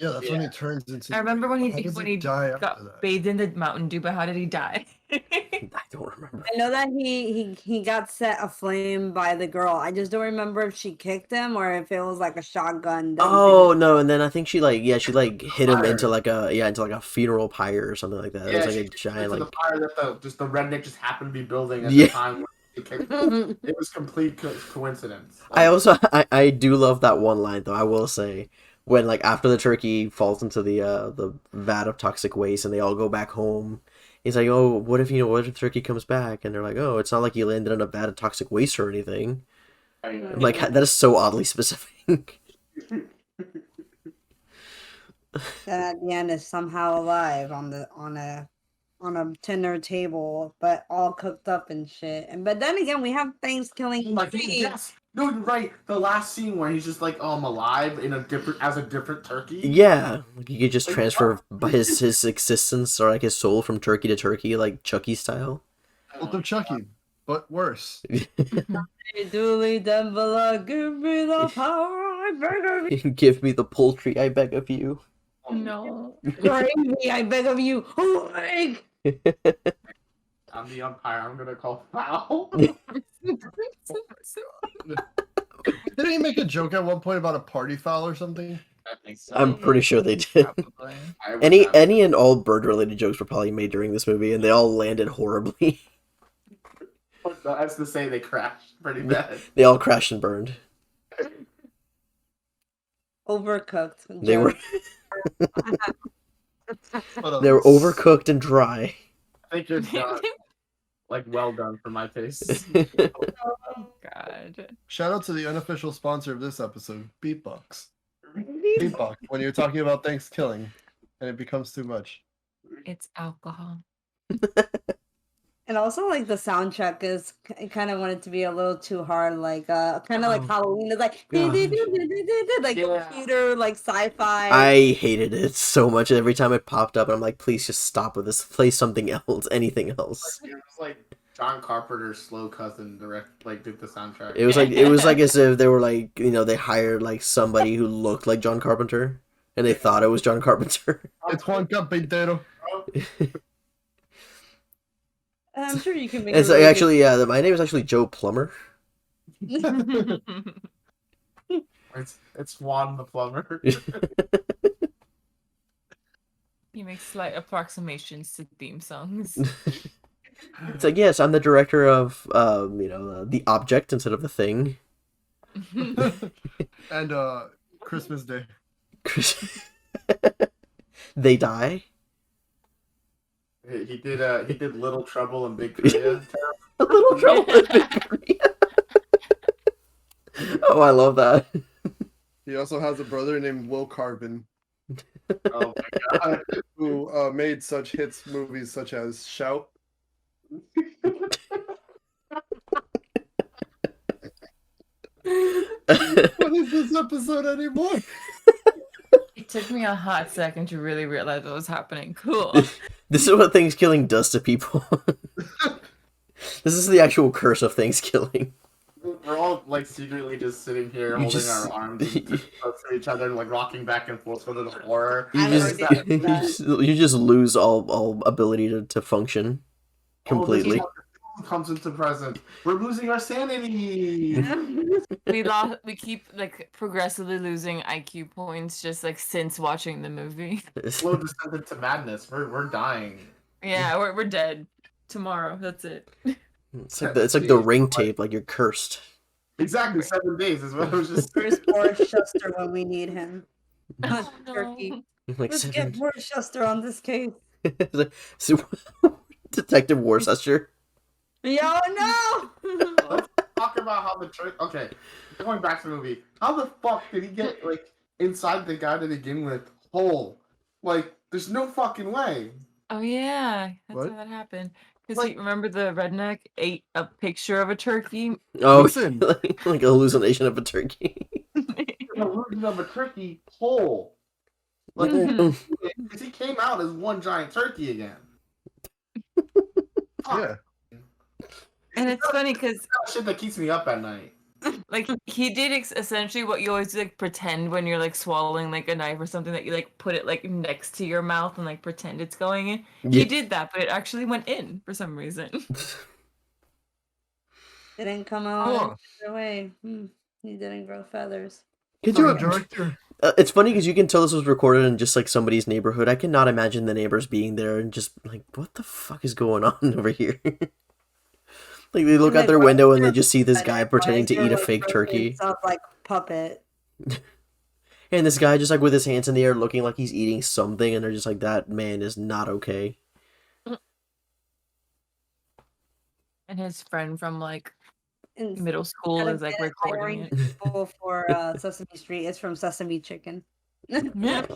Yeah, that's when Yeah. he turns into. I remember when How does he die after got that? bathed in the Mountain Dew, but how did he die? I don't remember. I know that he got set aflame by the girl. I just don't remember if she kicked him or if it was like a shotgun. that he Oh no! And then I think she like hit him Fire. into like a funeral pyre or something like that. It was like a giant the like fire that the redneck just happened to be building at Yeah. the time. When he kicked- did. it was complete coincidence. I also I do love that one line though. I will say when like after the turkey falls into the vat of toxic waste and they all go back home, he's like, oh, what if the turkey comes back? And they're like, oh, it's not like you landed in a vat of toxic waste or anything. I'm like that is so oddly specific. Then at the end is somehow alive on a on a dinner table, but all cooked up and shit. But then again, we have Thanksgiving. Like, yes, no, you're right. The last scene where he's just like, "Oh, I'm alive" in a different turkey. Yeah, like you could just Like, transfer his existence or like his soul from turkey to turkey, like Chucky style. Cult of Chucky, but worse. Hey, Dooley Dembala, give me the power, I beg of you. Give me the poultry, I beg of you. No. Gravy, I beg of you. Awake! I'm the umpire. I'm gonna call foul. Didn't he make a joke at one point about a party foul or something? I think so. I'm pretty sure they did. Probably. I would Any have- and all bird related jokes were probably made during this movie, and they all landed horribly. As to say, they crashed pretty bad. They all crashed and burned. Overcooked. They were But, they were overcooked and dry. I think you're done. Like, well done for my taste. Oh God. Shout out to the unofficial sponsor of this episode, Beatbox. Beatbox, when you're talking about Thanksgiving and it becomes too much. It's alcohol. And also, like, the soundtrack is kind of wanted to be a little too hard, like, kind of like Halloween. It's like, like Yeah. computer, like sci-fi. I hated it so much. Every time it popped up, I'm like, please just stop with this. Play something else, anything else. It was like John Carpenter's slow cousin did the soundtrack. It was like as if they were like, they hired like somebody who looked like John Carpenter, and they thought it was John Carpenter. It's Juan Carpintero. I'm sure you can make. It's a really actually, yeah. My name is actually Joe Plumber. It's Juan the plumber. He makes slight approximations to theme songs. It's like, yes, I'm the director of, The Object instead of The Thing. And Christmas Day. They Die. He did Little Trouble in Big Korea. A Little Trouble in Big Korea. Oh, I love that. He also has a brother named Will Carbon, Oh my god. who made such hits movies such as Shout. What is this episode anymore? It took me a hot second to really realize what was happening. Cool. This is what Thanksgiving does to people. This is the actual curse of Thanksgiving. We're all like secretly just sitting here holding our arms close to each other and like rocking back and forth for the horror. You I just, never did you just lose all ability to function completely. Oh, this is how the comes into present. We're losing our sanity. We keep like progressively losing IQ points just like since watching the movie. Slow descent into madness. We're dying. Yeah, we're dead. Tomorrow, that's it. It's like the ring tape, like you're cursed. Exactly 7 days is what I was just Where's Boris Shuster when we need him? Oh, Turkey. Like Let's get Boris Shuster on this case. it's like, Detective Worcester. Yo, no! Let's talk about how the okay, going back to the movie. How the fuck did he get like inside the guy to begin with whole? Like, there's no fucking way. Oh yeah, that's What? how that happened. Because Like- you remember the redneck ate a picture of a turkey. Oh, Listen. like a hallucination of a turkey. The version of a turkey whole. Like, because he came out as one giant turkey again. Yeah. And it's funny because That's the shit that keeps me up at night. like he did essentially what you always do, like pretend when you're like swallowing like a knife or something that you like put it like next to your mouth and like pretend it's going in. He Yeah. did that, but it actually went in for some reason. Didn't come out Oh. either way. He didn't grow feathers. Could So you? the director. It's funny because you can tell this was recorded in just like somebody's neighborhood. I cannot imagine the neighbors being there and just like, what the fuck is going on over here? Like they look And out their they window and roast they just see this guy Like, pretending to you're, eat a like, fake roasting turkey, Stuff like puppet. and this guy just like with his hands in the air, looking like he's eating something, and they're just like, that man is not okay. And his friend from like And middle school instead is of like getting recording hiring it. people for Sesame Street, it's from Sesame Chicken. Yeah.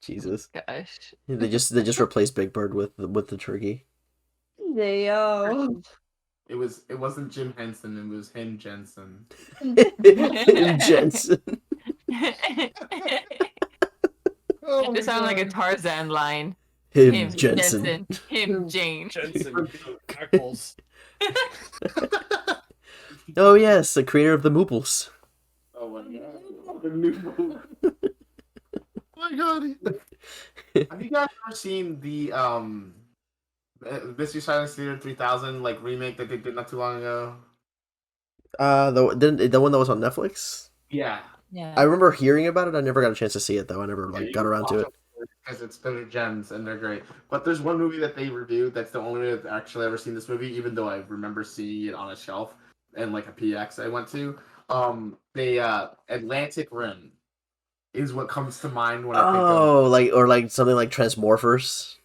Jesus. Gosh. They just replaced Big Bird with the turkey. They It wasn't Jim Henson. It was him Jensen. Jensen. Oh my It sounded like a God. Tarzan line. Him Jensen. Him Jane. Jensen. Cockballs. Oh yes, the creator of the Mooples. Oh my god. The new Oh my God. Have you guys ever seen the Mystery Science Theater 3000 like remake that they did not too long ago? The one that was on Netflix. Yeah. Yeah. I remember hearing about it. I never got a chance to see it though. I never got around to it. Because they're gems and they're great. But there's one movie that they reviewed that's the only way I've actually ever seen this movie, even though I remember seeing it on a shelf and like a PX I went to. The Atlantic Rim is what comes to mind when I think of. Like something like Transmorphers.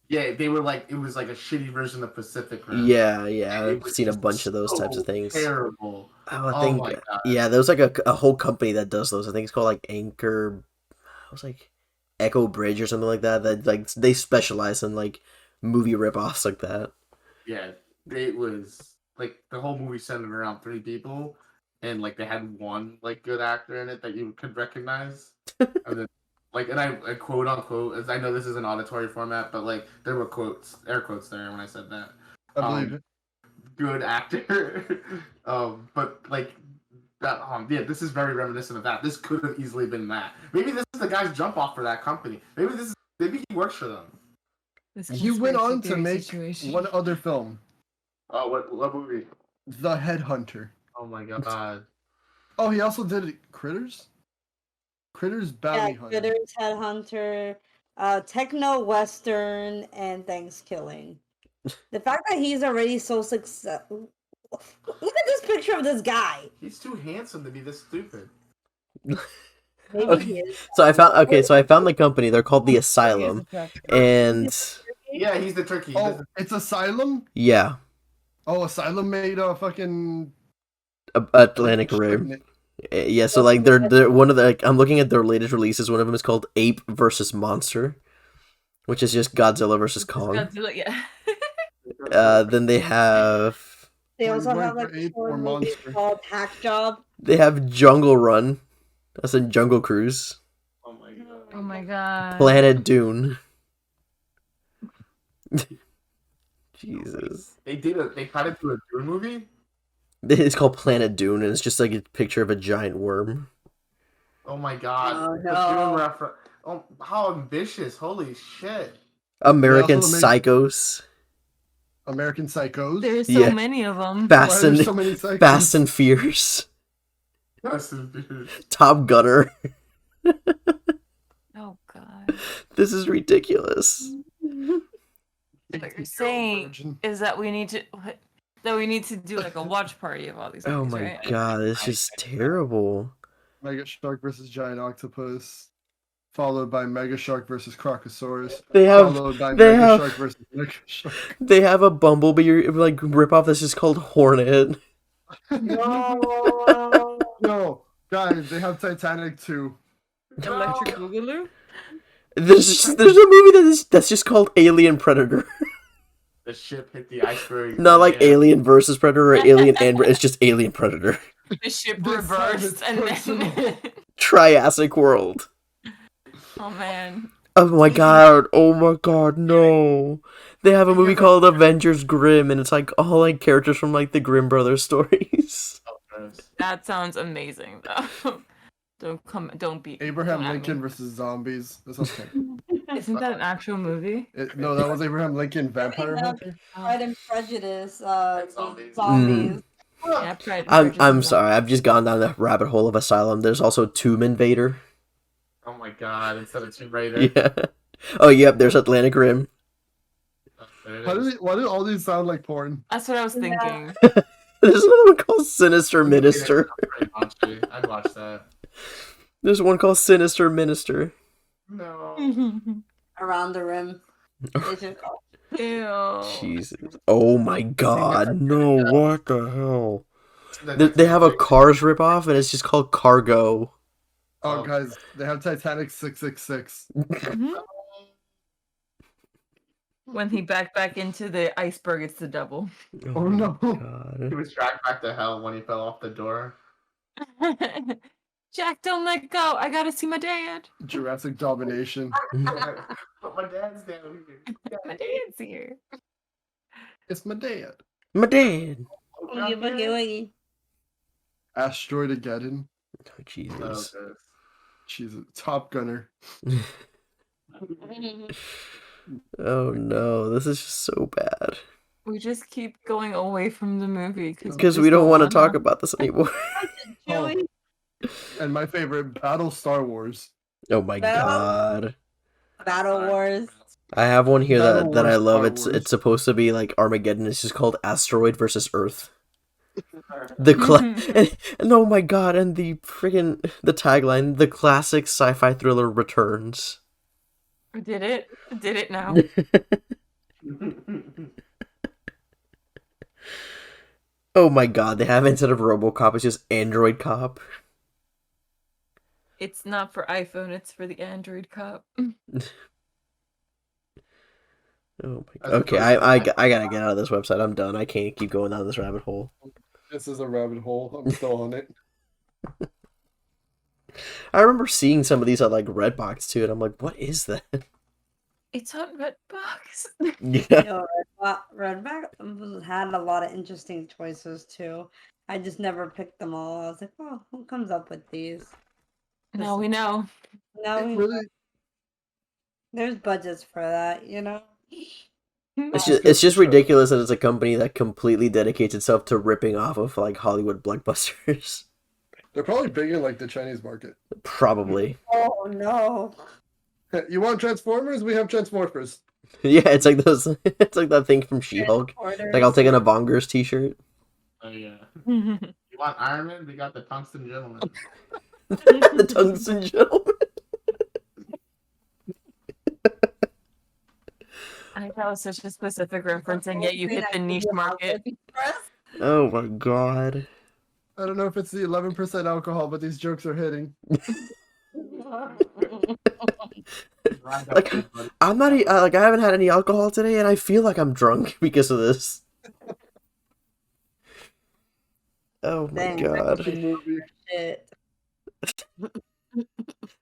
Yeah, they were like it was like a shitty version of Pacific Rim. Yeah, It I've was seen a just bunch of those types of so things. Terrible. Oh, I Oh think my God. yeah, there's like a whole company that does those. I think it's called like Anchor. I was like Echo Bridge or something like that. That like they specialize in like movie ripoffs like that. Yeah, it was like the whole movie centered around 3 people, and like they had one like good actor in it that you could recognize. And then, like, and I quote unquote, as I know this is an auditory format, but like there were quotes, air quotes there when I said that. I believe it. Good actor. But like that. Yeah, this is very reminiscent of that. This could have easily been that. Maybe this is the guy's jump off for that company. Maybe he works for them. This He went conspiracy on to theory make situation. one other film, Oh, what movie? The Headhunter. Oh my god. Oh, he also did Critters? Critters Bounty Yeah, Hunter. Critters, Headhunter, Techno Western, and Thankskilling. The fact that he's already so successful. Look at this picture of this guy. He's too handsome to be this stupid. Maybe Okay. he is. So I found the company. They're called The Asylum, and Yeah, he's the turkey. He Oh, doesn't- it's Asylum? yeah, Oh, Asylum made a fucking Atlantic Rim. Yeah, so like they're one of the like, I'm looking at their latest releases. One of them is called Ape versus Monster, which is just Godzilla versus Kong. Godzilla, yeah. Then they have They also Wait, have like for a ape short or movie monster? called Hack Job. Jungle Run. That's in Jungle Cruise. Oh my god. Oh my god. Planet Dune. Jesus. They tried to do a Dune movie? It's called Planet Dune, and it's just like a picture of a giant worm. Oh my god. Oh, The no. Dune reference. Oh, how ambitious. Holy shit. American also make- Psychos. American Psychos. There's Yeah. so many of them. Why are Fast there and so many Psychos? Fast and Fierce. That's ambitious. Top Gunner. Oh god. This is ridiculous. What you're saying Virgin. is that we need to do like a watch party of all these Oh movies, my right? god, it's just terrible. Mega Shark versus Giant Octopus, followed by Mega Shark versus Crocosaurus, They followed by they Mega have- Shark versus Mega Shark. They have a Bumblebee like ripoff that's just called Hornet. No. No, guys, they have Titanic too. Electric Boogaloo? There's a movie that's just called Alien Predator. The ship hit the iceberg. Not like Yeah. Alien versus Predator or Alien and it's just Alien Predator. The ship This reversed and sounded then Triassic World. oh man. Oh my god, no. They have a movie called Avengers Grimm, and it's like all like characters from like the Grimm Brothers stories. Oh, gross. That sounds amazing though. Don't be Abraham don't at me. Lincoln versus zombies. That's okay. Isn't that an actual movie? No, that was Abraham Lincoln Vampire Hunter. Pride and Prejudice. Zombies. Zombies. Yeah, Pride and I'm Prejudice. sorry, I've just gone down the rabbit hole of Asylum. There's also Tomb Invader. Oh my god, instead of Tomb Raider. Yeah. Oh yep, there's Atlantic Rim. Oh, there it is. Why do all these sound like porn? That's what I was thinking. There's another one called Sinister Minister. I'd watch that. There's one called Sinister Minister. No. Around the Rim. They should call Ew. Jesus. Oh my god, no, what the hell? They have a Cars ripoff and it's just called Cargo. Oh, Oh. guys, they have Titanic 666. When he backed back into the iceberg, it's the double. Oh, my no. He God. was dragged back to hell when he fell off the door. Jack, don't let go. I gotta see my dad. Jurassic domination. But my dad's down here. My dad's here. It's my dad. My dad. Boogie, boogie, woogie. Asteroidageddon. Oh, Oh, Jesus. good. Jesus. Top Gunner. Oh no, this is just so bad. We just keep going away from the movie Because we don't want to talk about this anymore. Oh, and my favorite, Battle Star Wars. Oh my God. Battle Wars. I have one here Battle that I Wars, love. Star It's Wars. it's supposed to be like Armageddon. It's just called Asteroid versus Earth. And oh my God, and the tagline, the classic sci-fi thriller returns. Did it now? Oh my God, they have instead of RoboCop, it's just Android Cop. It's not for iPhone, it's for the Android cop. Oh my God. As Okay, opposed to I gotta get out of this website. I'm done. I can't keep going down this rabbit hole. This is a rabbit hole. I'm still on it. I remember seeing some of these on like Redbox too, and I'm like, what is that? It's on Redbox. Yeah. Yo, Redback had a lot of interesting choices too. I just never picked them all. I was like, oh, who comes up with these? Now we know. Now we Really? there's budgets for that, you know? It's just ridiculous that it's a company that completely dedicates itself to ripping off of like Hollywood blockbusters. They're probably big in like the Chinese market. Probably. Oh no. You want Transformers? We have Transformers. Yeah, it's like those. It's like that thing from She-Hulk. Like I'll take an Avengers T-shirt. Oh, yeah. You want Iron Man? We got the Tungsten Gentleman. The Tungsten Gentleman. I think that was such a specific reference, and yet you hit the niche market. Oh my God. I don't know if it's the 11% alcohol, but these jokes are hitting. Like I'm not like I haven't had any alcohol today, and I feel like I'm drunk because of this. Oh my Dang, God. Good movie. Shit.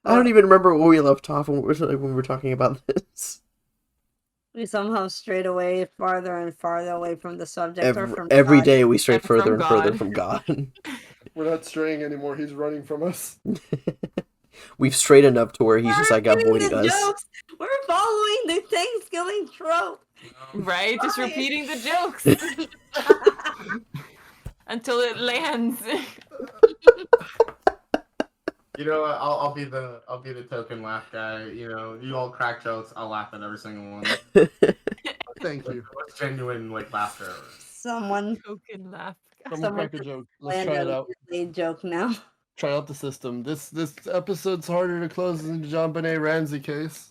I don't even remember where we left off when we were talking about this. We somehow strayed away farther and farther away from the subject or from Every God. day we stray And further from and further God. from God. We're not straying anymore. He's running from us. We've strayed enough to where he's We're just like repeating avoiding the us. jokes. We're following the Thanksgiving trope. Right? Just Right. repeating the jokes until it lands. You know what? I'll be the token laugh guy. You know, you all crack jokes. I'll laugh at every single one. Thank you. It's genuine like laughter. Someone Token laugh. Someone crack a joke. Let's try it landed out. a joke now. Try out the system. This episode's harder to close than the John Benet Ramsey case.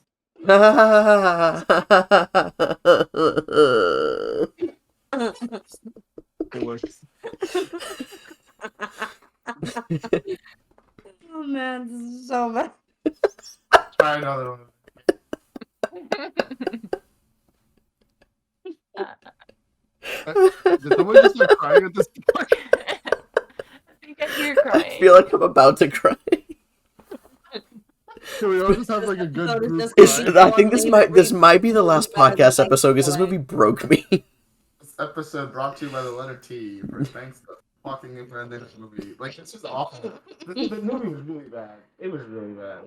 It works. Oh man, this is so bad. Try another one. Did someone just start crying at this point? I think I hear crying. I feel like I'm about to cry. Can we all just have like a good So does group this- cry? I think this might be the last podcast episode because this movie broke me. This episode brought to you by the letter T for thanks to fucking independent movie. Like this is awful. The movie was really bad. It was really bad.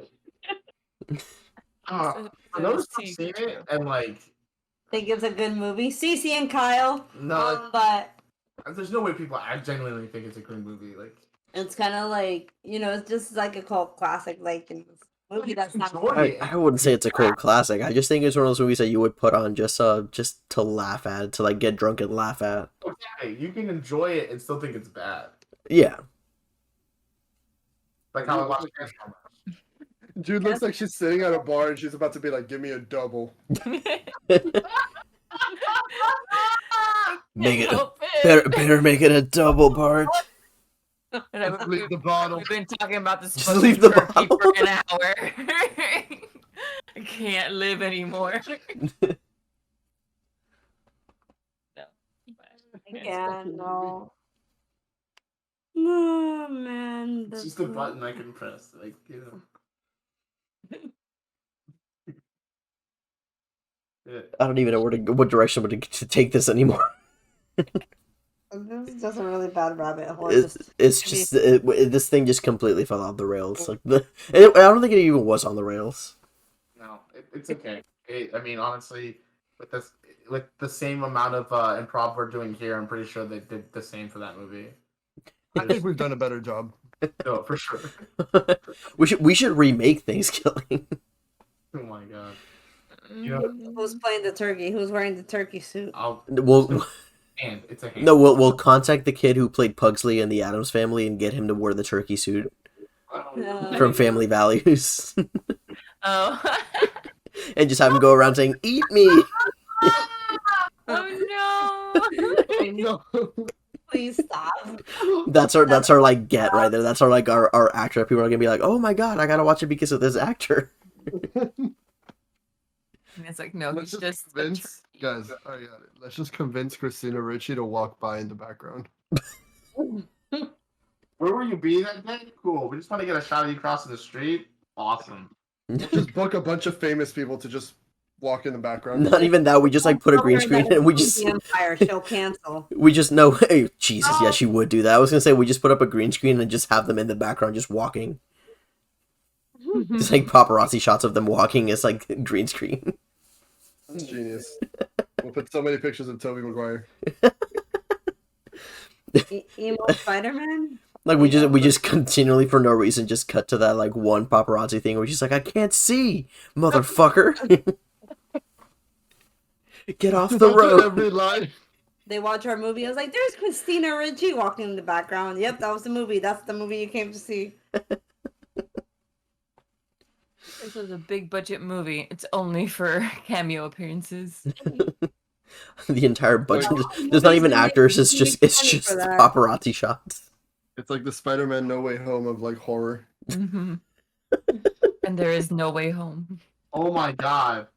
For those who've seen it and like Think it's a good movie. Cece and Kyle. no, But there's no way people. I genuinely think it's a good movie. Like it's kind of like, you know, it's just like a cult classic, like in this movie that's not. enjoy I wouldn't say it's a cult classic. I just think it's one of those movies that you would put on just to laugh at, to like get drunk and laugh at. Okay, you can enjoy it and still think it's bad. Yeah. Like how I watched Transformers. Jude looks like she's sitting at a bar and she's about to be like, "Give me a double." Make it Help it. better make it a double part. Just leave the bottle. We've been talking about this Just fucking leave the turkey bottle. for an hour. I can't live anymore. No. Yeah, no. No, man. It's just a button I can press. Like, Yeah. I don't even know what direction to take this anymore. This is just a really bad rabbit hole. It's just this thing just completely fell off the rails. Like I don't think it even was on the rails. No, it's okay. I mean, honestly, with the same amount of improv we're doing here, I'm pretty sure they did the same for that movie. I think we've done a better job. No, for sure. we should remake Thankskilling. Oh my god. Who's playing the turkey? Who's wearing the turkey suit? It's a hand. No, we'll contact the kid who played Pugsley in the Addams Family and get him to wear the turkey suit from Family Values, Oh. and just have him go around saying "Eat me." Oh no. No. Please stop. That's our like get right there. That's our actor. People are gonna be like, "Oh my god, I gotta watch it because of this actor." And it's like, no, Let's he's just just convince guys. I got it. Let's just convince Christina Ricci to walk by in the background. Where were you be that day? Cool. We just want to get a shot of you crossing the street. Awesome. Just book a bunch of famous people to just walk in the background. Not even that. We just like put a green screen and we just The Empire. She'll cancel. we just know. Hey, Jesus, yeah, she would do that. I was gonna say we just put up a green screen and just have them in the background just walking. It's like paparazzi shots of them walking. It's like green screen. That's genius. We'll put so many pictures of Tobey Maguire. Emo Spider-Man? Like we just continually for no reason just cut to that like one paparazzi thing where she's like, I can't see, motherfucker. Get off the road. Every line. They watch our movie. I was like, there's Christina Ricci walking in the background. Yep, that was the movie. That's the movie you came to see. This was a big budget movie. It's only for cameo appearances. The entire budget. There's not even actors. It's just for that. paparazzi shots. It's like the Spider-Man No Way Home of like horror. And there is no way home. Oh my god.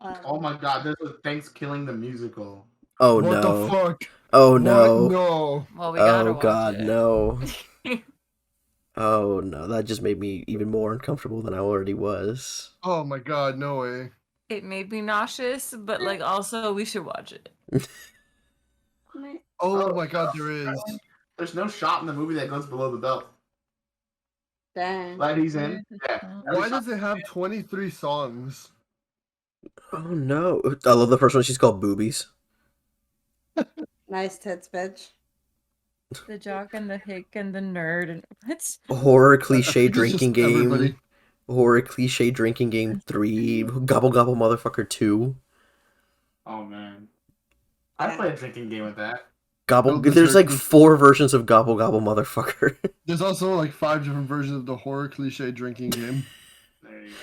Um, Oh my god. There's a Thankskilling the musical. Oh What no. the fuck? Oh What? no. No. Well, we gotta Oh watch god, it. no. Oh no, that just made me even more uncomfortable than I already was. Oh my god, no way. It made me nauseous, but like also we should watch it. Oh my god, there is. There's no shot in the movie that goes below the belt. Dang. Like he's in. Yeah. Why does it have 23 songs? Oh no. I love the first one. She's called Boobies. Nice tits, bitch. The jock and the hick and the nerd and what? Horror I cliche think it's just drinking game. everybody. Horror cliche drinking game 3. Gobble Gobble Motherfucker 2. Oh man. I play a drinking game with that. Gobble. Build the There's like turkey. 4 versions of Gobble Gobble Motherfucker. There's also like 5 different versions of the horror cliche drinking game. There you go.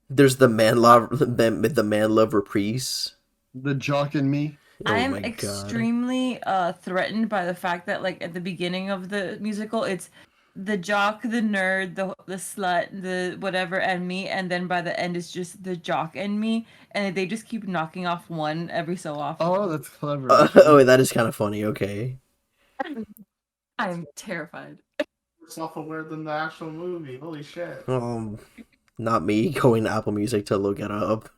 There's the Man Love Reprise. The Jock and Me. Oh I am my God. extremely threatened by the fact that like at the beginning of the musical it's the jock, the nerd, the slut, the whatever and me, and then by the end it's just the jock and me, and they just keep knocking off one every so often. Oh, that's clever. Oh, that is kind of funny. Okay. I'm terrified. More self-aware than the actual movie. Holy shit. Not me going to Apple Music to look it up.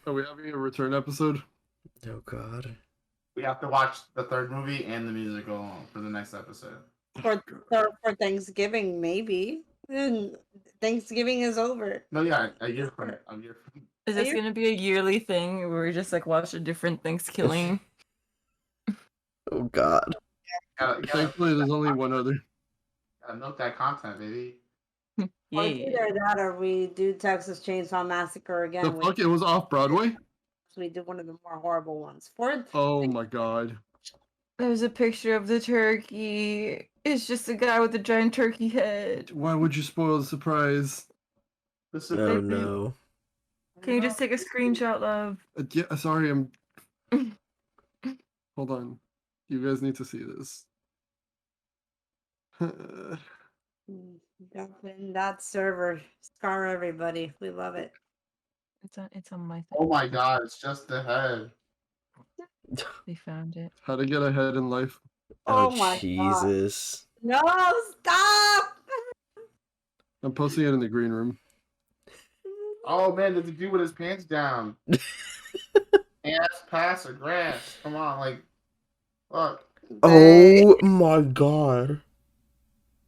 Are we having a return episode? Oh God. We have to watch the third movie and the musical for the next episode. For Thanksgiving, maybe. Then Thanksgiving is over. No, yeah, a year from it. A year from Is this gonna be a yearly thing where we just like watch a different Thanksgiving? Oh God. gotta Thankfully, there's only one other. milk that content, baby. Or Yeah. either that or we do Texas Chainsaw Massacre again. The fuck? It was off Broadway? We do one of the more horrible ones. Oh my god. There's a picture of the turkey. It's just a guy with a giant turkey head. Why would you spoil the surprise? This is Oh no. Can you just take a screenshot, love? Yeah, sorry, I'm. Hold on. You guys need to see this. Jump in that server. Scar everybody. We love it. It's on my Oh my god, it's just ahead. They found it. How to get ahead in life. Oh my God. Jesus. No, stop! I'm posting it in the green room. Oh man, did the dude with his pants down? Ass, pass, or grass? Come on, like, fuck. Oh my god.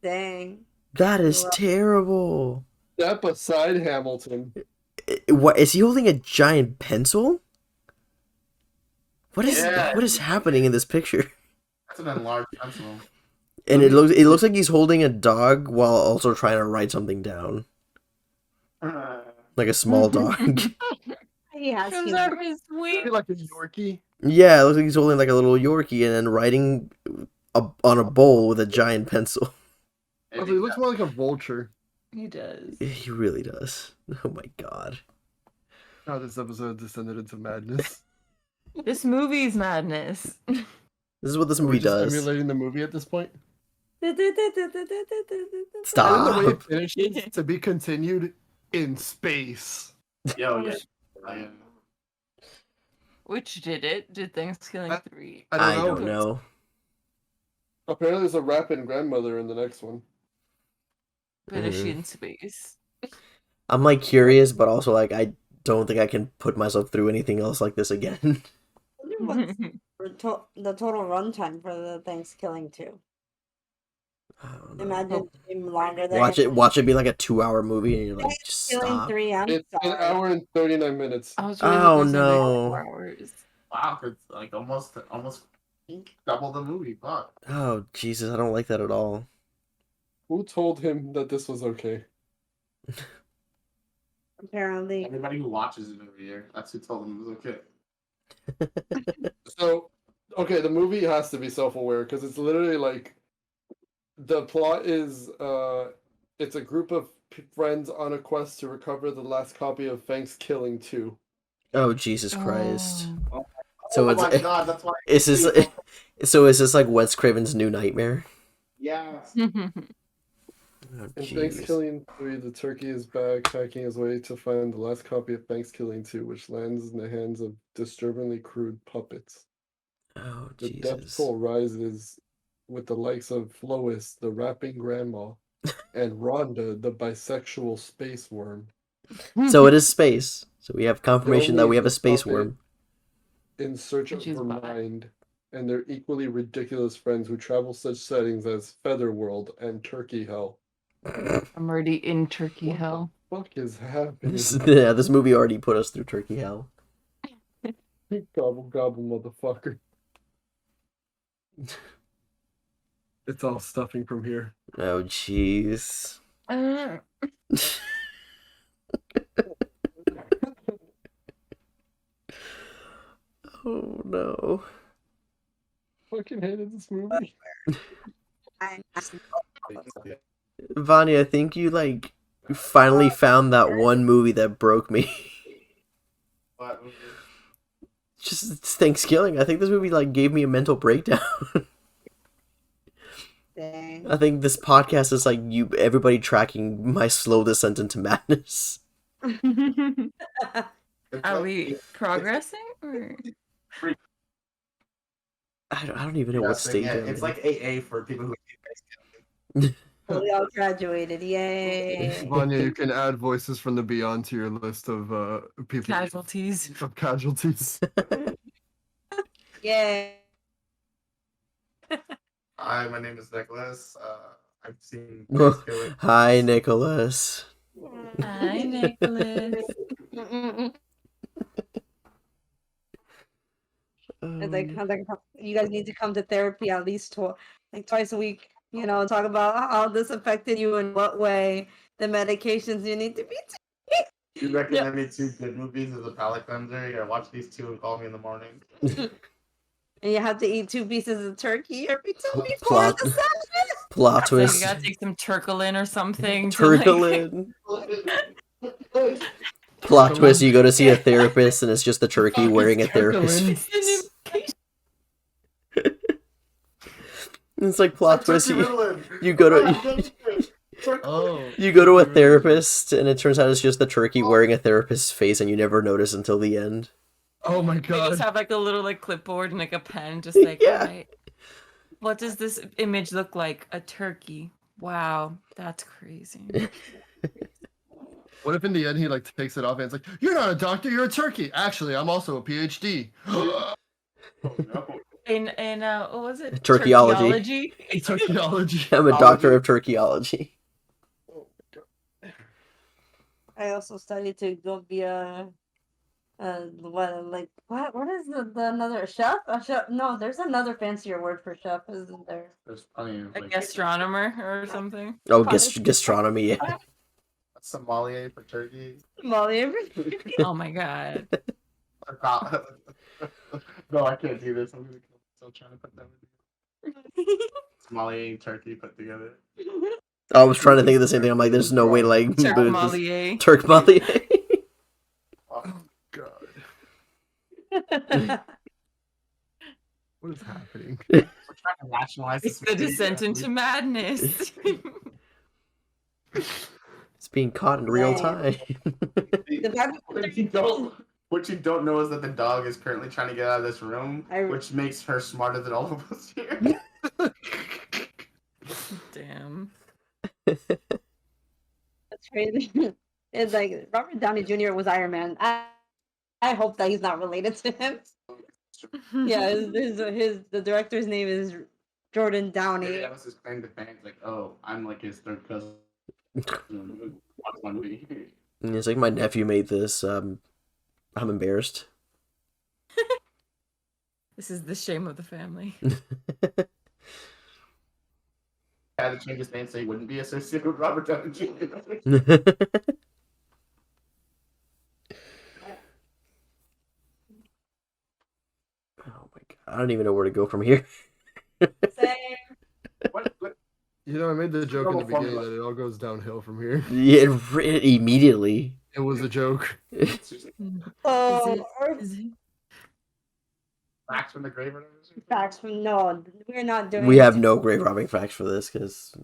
Dang. That is Wow. terrible. Step aside, Hamilton. What is he holding a giant pencil? What is Yeah. what is happening in this picture? That's an enlarged pencil. And it looks like he's holding a dog while also trying to write something down. Like a small dog. He has Those humor. are his sweet. Like a Yorkie. Yeah, it looks like he's holding like a little Yorkie and then writing on a bowl with a giant pencil. Also, he looks more like a vulture. He does. He really does. Oh my god. Oh, this episode descended into madness. This movie's madness. This is what this Are we movie just does. emulating the movie at this point? Stop. And then the way it finishes to be continued in space. Yo, yeah. I am. Which did it? Did Thanksgiving 3? I don't know. Apparently, there's a rapping grandmother in the next one. But is she in space? I'm like curious, but also like I don't think I can put myself through anything else like this again. What's the total runtime for the Thanksgiving 2? I don't know. Imagine it being longer than Watch it be like a 2-hour movie and you're like, just Thanksgiving stop. 3. I'm It's an sorry. hour and 39 minutes. I was really Oh, hoping it was gonna be no. 4 hours. Wow, it's like almost double the movie. Fuck. Oh Jesus, I don't like that at all. Who told him that this was okay? Apparently. Everybody who watches it every year, that's who told them it was okay. So, okay, the movie has to be self-aware because it's literally like the plot is it's a group of friends on a quest to recover the last copy of Thankskilling 2. Oh Jesus Christ. Oh. So Oh it's my god, that's why. is this like Wes Craven's new nightmare? Yeah. Oh, In jeez. Thankskilling 3, the turkey is backpacking his way to find the last copy of Thankskilling 2, which lands in the hands of disturbingly crude puppets. Oh The death Jesus. toll rises with the likes of Lois, the rapping grandma, and Rhonda, the bisexual space worm. So it is space. So we have confirmation that only we have a the space puppet worm. in search And of she's her bi. mind, and their equally ridiculous friends who travel such settings as Featherworld and Turkey Hell. I'm already in Turkey What the Hell. fuck is happening? This movie already put us through turkey hell. Gobble gobble, motherfucker. It's all stuffing from here. Oh jeez. Oh no. Fucking hated this movie. Vanya, I think you like finally found that one movie that broke me. What movie? Just it's Thanksgiving. I think this movie like gave me a mental breakdown. Dang. I think this podcast is like everybody tracking my slow descent into madness. It's Are like- we progressing? Or... I don't even know what stage yeah, I'm it's in. like AA for people who. We all graduated. Yay. Vanya, you can add voices from the beyond to your list of people Casualties. of casualties. Yay. Hi, my name is Nicholas. I've seen. Well, Thanksgiving. Hi, Nicholas. Hi, Nicholas. It's like, you guys need to come to therapy at least twice a week. You know, talk about how this affected you in what way, the medications you need to be taking. You recommend me 2 good movies as a palate cleanser? Yeah, watch these 2 and call me in the morning. And you have to eat 2 pieces of turkey every time before Plot- the session. Plot So you twist. gotta take some Turkalin or something. to, like- Turkalin. Plot twist. You go to see a therapist and it's just the turkey wearing a therapist Turkalin? It's face. an It's like plot twist. Turkey villain. You go to Oh. you go to a therapist, and it turns out it's just the turkey wearing a therapist's face, and you never notice until the end. Oh my They just god. have like a little like clipboard and like a pen, just like, Yeah. alright. What does this image look like? A turkey. Wow, that's crazy. What if in the end he like takes it off and it's like, you're not a doctor, you're a turkey. Actually, I'm also a PhD. Oh, no. In what was it? Turkeyology. Turkeyology. I'm a doctor of turkeyology. I also studied to go be a what is the another chef? A chef? No, there's another fancier word for chef, isn't there? There's plenty of A like gastronomer or something. Oh, Cottage. gastronomy. Yeah. sommelier for turkey. Molly. Oh my god. No, I can't do this. I'm gonna kill myself trying to put that in. Sommelier turkey put together. I was trying to think of the same thing. I'm like, there's no way to like Turk do this. Mollier. Turk Molly. Oh god. What is happening? We're trying to rationalize It's this. the descent into madness. It's being caught in real time. What you don't know is that the dog is currently trying to get out of this room, I- which makes her smarter than all of us here. Damn. That's crazy. It's like Robert Downey Jr. was Iron Man. I hope that he's not related to him. Yeah, the director's name is Jordan Downey. That was his claim to fame. Like, oh, I'm like his third cousin. Watch my movie. And it's like, my nephew made this. I'm embarrassed. This is the shame of the family. I had to change his name so he wouldn't be associated with Robert Downey Jr. Oh my god, I don't even know where to go from here. Same. What? You know, I made the joke in the Normal beginning formula. that it all goes downhill from here. Yeah, immediately. It was a joke. Oh, Is it? Facts from the grave or facts from no, we're not doing. We have no grave robbing facts for this because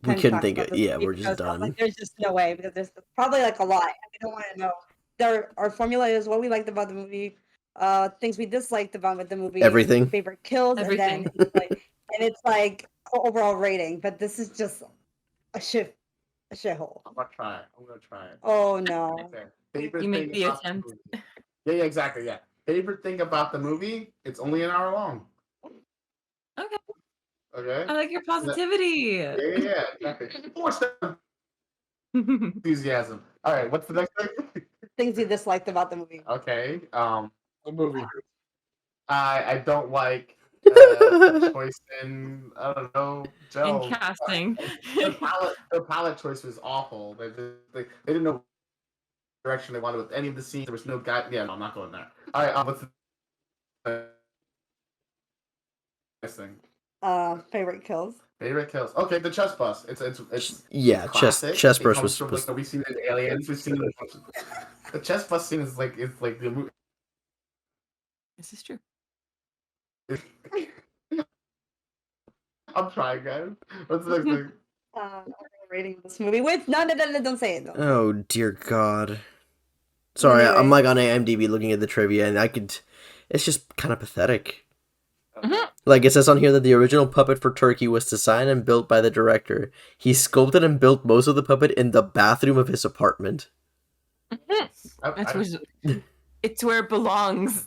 we Can couldn't talk think about of. this Yeah, movie we're just because I'm done. like, there's just no way because there's probably like a lot. And we don't want to know. Our formula is what we liked about the movie, things we disliked about the movie, Everything. favorite kills, Everything. and then it's like overall rating. But this is just a shithole. I'm gonna try it. I'm gonna try it. Oh no. Okay. Favorite You make thing the about attempt. movie. Yeah, exactly. Yeah. Favorite thing about the movie? It's only an hour long. Okay. Okay. I like your positivity. Yeah. Exactly. Force them enthusiasm. All right. What's the next thing? Things you disliked about the movie. Okay. The movie. I don't like choice in I don't know In gel. casting. Their palette choice was awful. They didn't know what direction they wanted with any of the scenes. There was no guide. Yeah, no, I'm not going there. All right. What's the next thing? Favorite kills. Favorite kills. Okay, the chest bust. It's Yeah, classic. chest It burst comes was. from, like, we've seen it in Aliens. We've seen it. The chest bust scene is like the movie. This is true. I'm trying, guys. What's the next thing? Rating this movie with no, don't say it though. Oh dear God. Sorry, I'm Anyway. like on IMDb looking at the trivia, and it's just kind of pathetic. Mhm. Like, it says on here that the original puppet for Turkey was designed and built by the director. He sculpted and built most of the puppet in the bathroom of his apartment. It's where it belongs.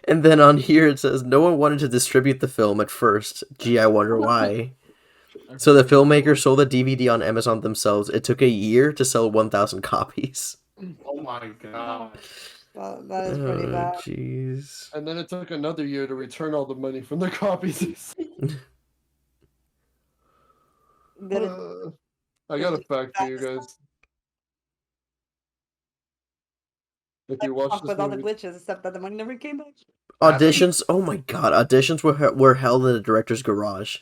And then on here it says, no one wanted to distribute the film at first. Gee, I wonder why. So the filmmakers sold the DVD on Amazon themselves. It took a year to sell 1,000 copies. Oh my god. That is pretty bad. Jeez. And then it took another year to return all the money from the copies. But I got a fact for you guys. If you watch fuck this with all the movie, glitches, except that the money never came back. Auditions, oh my God, auditions were held in the director's garage.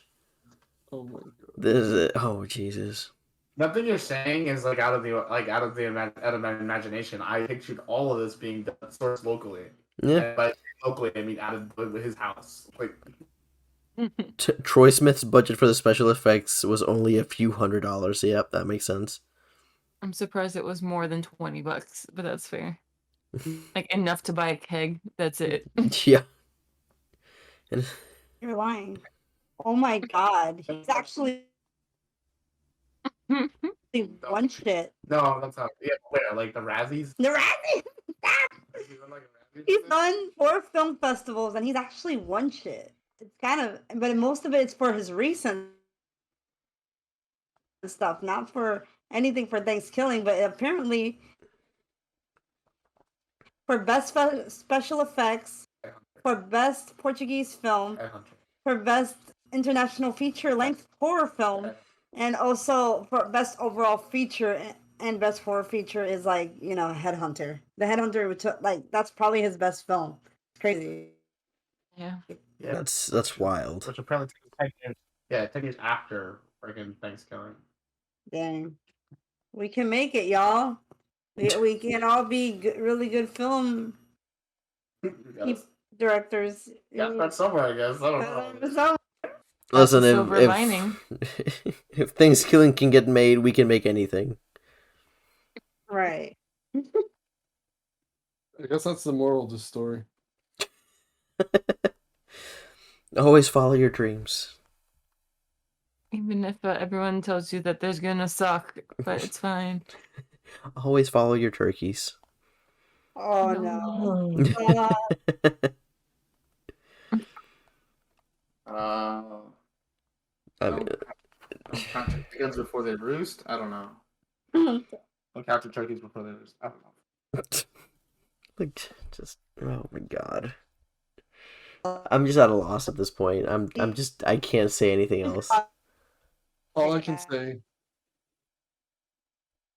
oh my god. This is it. Oh Jesus. Nothing you're saying is like out of my imagination. I pictured all of this being sourced locally. Yeah. And by locally, I mean out of his house. Like Troy Smith's budget for the special effects was only a few $100s. Yep, that makes sense. I'm surprised it was more than $20, but that's fair. Like enough to buy a keg. That's it. Yeah. And You're lying. Oh my god. He's actually one shit. No, that's not. Yeah, where? Like the Razzies? The Razzie! Is he on, like, a Razzie? He's done 4 film festivals and he's actually won shit. It's kind of, but most of it's for his recent stuff, not for anything for Thanksgiving. But apparently, for best special effects, for best Portuguese film, Headhunter. for best international feature length horror film, and also for best overall feature and best horror feature is like, you know, Headhunter. The Headhunter took like that's probably his best film. It's crazy. Yeah. Yeah, that's wild. which apparently took 10 years. Yeah, 10 years after freaking Thanksgiving. Dang. We can make it, y'all. We can all be really good film directors. Yeah, that's somewhere, I guess. I don't know. So, Listen, That's a silver lining. if Thanksgiving can get made, we can make anything. right. I guess that's the moral of the story. Always follow your dreams. Even if everyone tells you that there's gonna suck, but it's fine. Always follow your turkeys. Oh no. I mean, Don't count your chickens before they roost? I don't know. Don't count your turkeys before they roost. I don't know. like, just oh my god. I'm just at a loss at this point. I can't say anything else. All I can say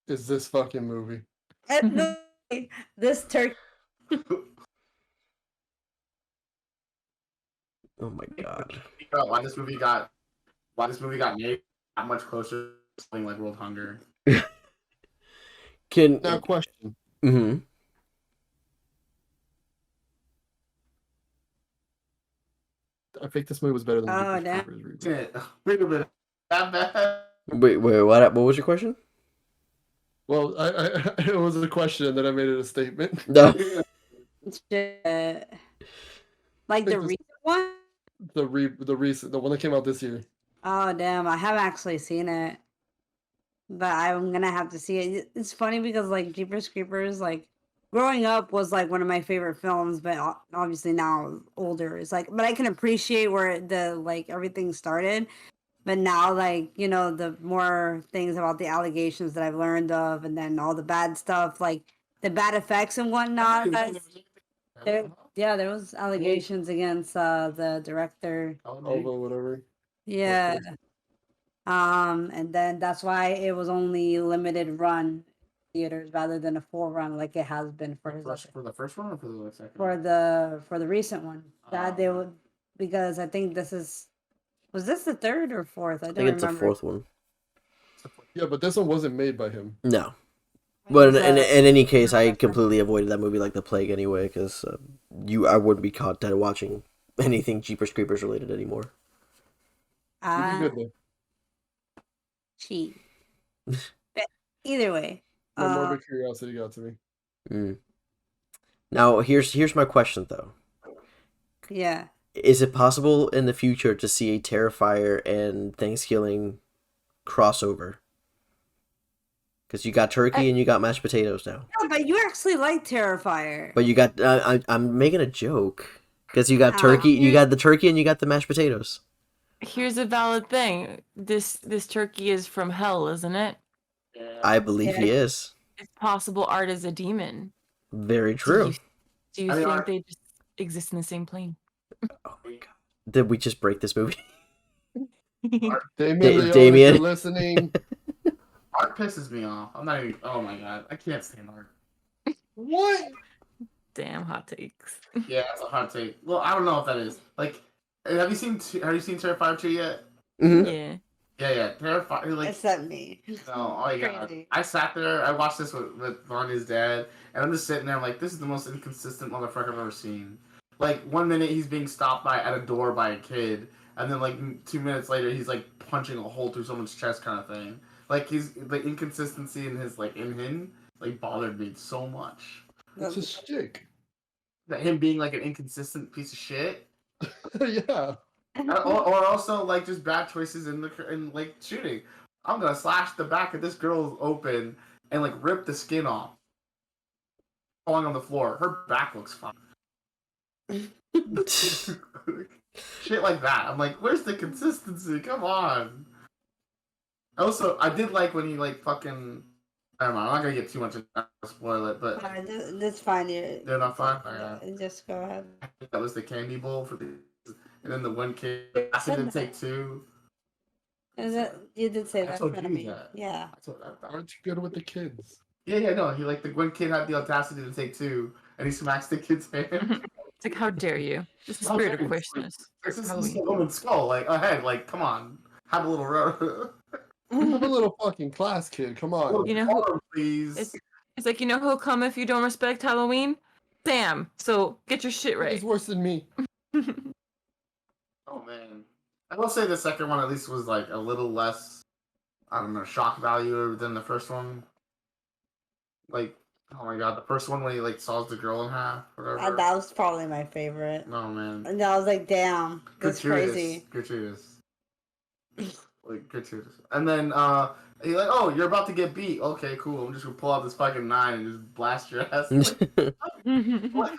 is this fucking movie. And this turkey. Oh my god. Why this movie got made that much closer to something like world hunger. Now, question. Mm-hmm. I think this movie was better than Oh, Jeepers damn. Creepers reboot. Shit. Wait a minute. That bad? Wait, what was your question? Well, I it was a question and then I made it a statement. No. Shit. Like the Think this- recent one? The one that came out this year. Oh damn, I haven't actually seen it. But I'm gonna have to see it. It's funny because like Jeepers Creepers, like growing up was like one of my favorite films, but obviously now older. It's like, but I can appreciate where the like everything started. But now, like, you know, the more things about the allegations that I've learned of, and then all the bad stuff, like the bad effects and whatnot. There was allegations against the director. Alva, whatever. Yeah. And then that's why it was only limited run theaters rather than a full run like it has been for his For the first one or for the second? for the recent one. That they would, because I think was this the third or fourth? I I don't think it's remember. the fourth one. Yeah, but this one wasn't made by him. No. But was, in any case, I completely avoided that movie like the plague anyway, because I wouldn't be caught dead watching anything Jeepers Creepers related anymore. You'd be good though. Cheat. But either way. My morbid curiosity got to me. Mm. Now, here's my question though. Yeah. Is it possible in the future to see a Terrifier and Thanksgiving crossover? Because you got turkey and you got mashed potatoes now. Yeah, but you actually like Terrifier. But you got I'm making a joke because you got turkey, you got the turkey, and you got the mashed potatoes. Here's a valid thing. This turkey is from hell, isn't it? I believe he is. It's possible Art is a demon. Very true. Do you think they just exist in the same plane? Oh my god! Did we just break this movie? Damien, if Damien. you're listening. Art pisses me off. I'm not even. Oh my god, I can't stand art. What? Damn hot takes. Yeah, that's a hot take. Well, I don't know if that is like. Have you seen Terrifier 2 yet? Mm-hmm. Yeah. Yeah, Terrifier. Like, Except me. no, oh my god. Crazy. I sat there. I watched this with Vanya's dad, and I'm just sitting there like, this is the most inconsistent motherfucker I've ever seen. Like 1 minute he's being stopped at a door by a kid, and then like 2 minutes later he's like punching a hole through someone's chest kind of thing. Like he's the inconsistency in his like in him like bothered me so much. It's a shtick. That him being like an inconsistent piece of shit. Yeah. Or also like just bad choices in like shooting. I'm gonna slash the back of this girl's open and like rip the skin off, falling on the floor. Her back looks fine. Shit like that. I'm like, where's the consistency? Come on. Also, I did like when he like fucking. I don't know. I'm not gonna get too much into that, spoil it, but That's fine. they're not fine. Okay. Just go ahead. I think that was the candy bowl for the, and then the one kid acid in take two. Is it? You did say I that in told front of you me. that. Yeah. That's what I thought. Aren't you good with the kids? Yeah, no. He like the one kid had the audacity to take two, and he smacks the kid's hand. It's like, how dare you? It's the How spirit dare of you? Christmas. This is Halloween. the woman's skull. Like ahead, like come on, have a little Have a little fucking class, kid. Come on. You know who- Horror, please. It's like, you know who'll come if you don't respect Halloween? Sam. So get your shit right. He's worse than me. Oh man, I will say the second one at least was like a little less, I don't know, shock value than the first one. Like, oh my god, the first one when he like saws the girl in half, or whatever. That was probably my favorite. No man, And I was like, damn, that's crazy. gratuitous, like gratuitous. And then he like, oh, you're about to get beat. Okay, cool. I'm just gonna pull out this fucking 9 and just blast your ass. Like, what?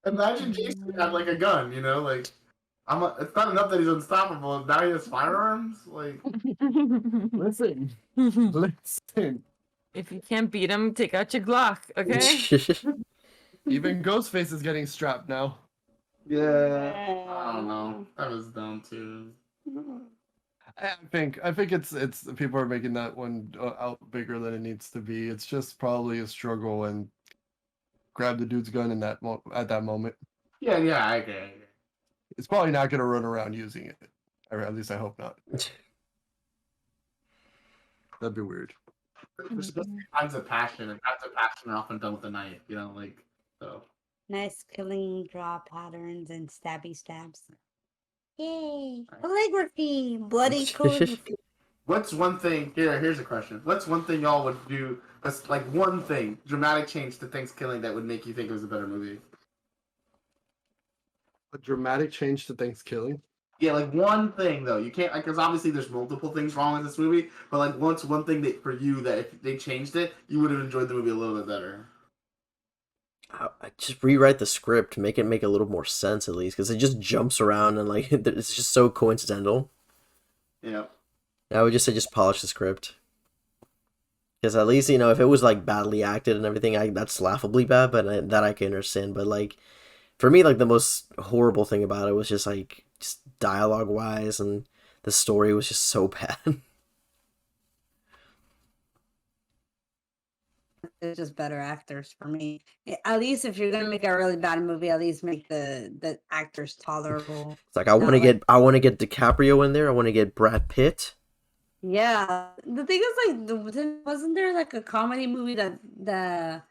Imagine Jason had like a gun, you know, like it's not enough that he's unstoppable. Now he has firearms. Like, Listen. Listen. If you can't beat him, take out your Glock, okay? Even Ghostface is getting strapped now. yeah, I don't know. That was dumb too. I think it's people are making that one out bigger than it needs to be. It's just probably a struggle and grab the dude's gun in that at that moment. Yeah, I agree. It's probably not gonna run around using it, or at least I hope not. That'd be weird. There's supposed to be times of passion, and times of passion are often done with a knife. You know, like so. Nice killing draw patterns and stabby stabs. Yay! Calligraphy! Bloody calligraphy. What's one thing? Here's a question. What's one thing y'all would do? That's like one thing, dramatic change to Thankskilling that would make you think it was a better movie. A dramatic change to Thanksgiving. Yeah, like one thing though. You can't like because obviously there's multiple things wrong with this movie, but like once one thing that for you that if they changed it, you would have enjoyed the movie a little bit better. I just rewrite the script, make it make a little more sense at least, because it just jumps around and like it's just so coincidental. Yeah. I would just say just polish the script, because at least if it was like badly acted and everything, that's laughably bad, but that I can understand. But like for me, like the most horrible thing about it was just like just dialogue wise, and the story was just so bad. It's just better actors for me. At least if you're gonna make a really bad movie, at least make the actors tolerable. It's like I want to get DiCaprio in there. I want to get Brad Pitt. Yeah, the thing is, like, wasn't there like a comedy movie that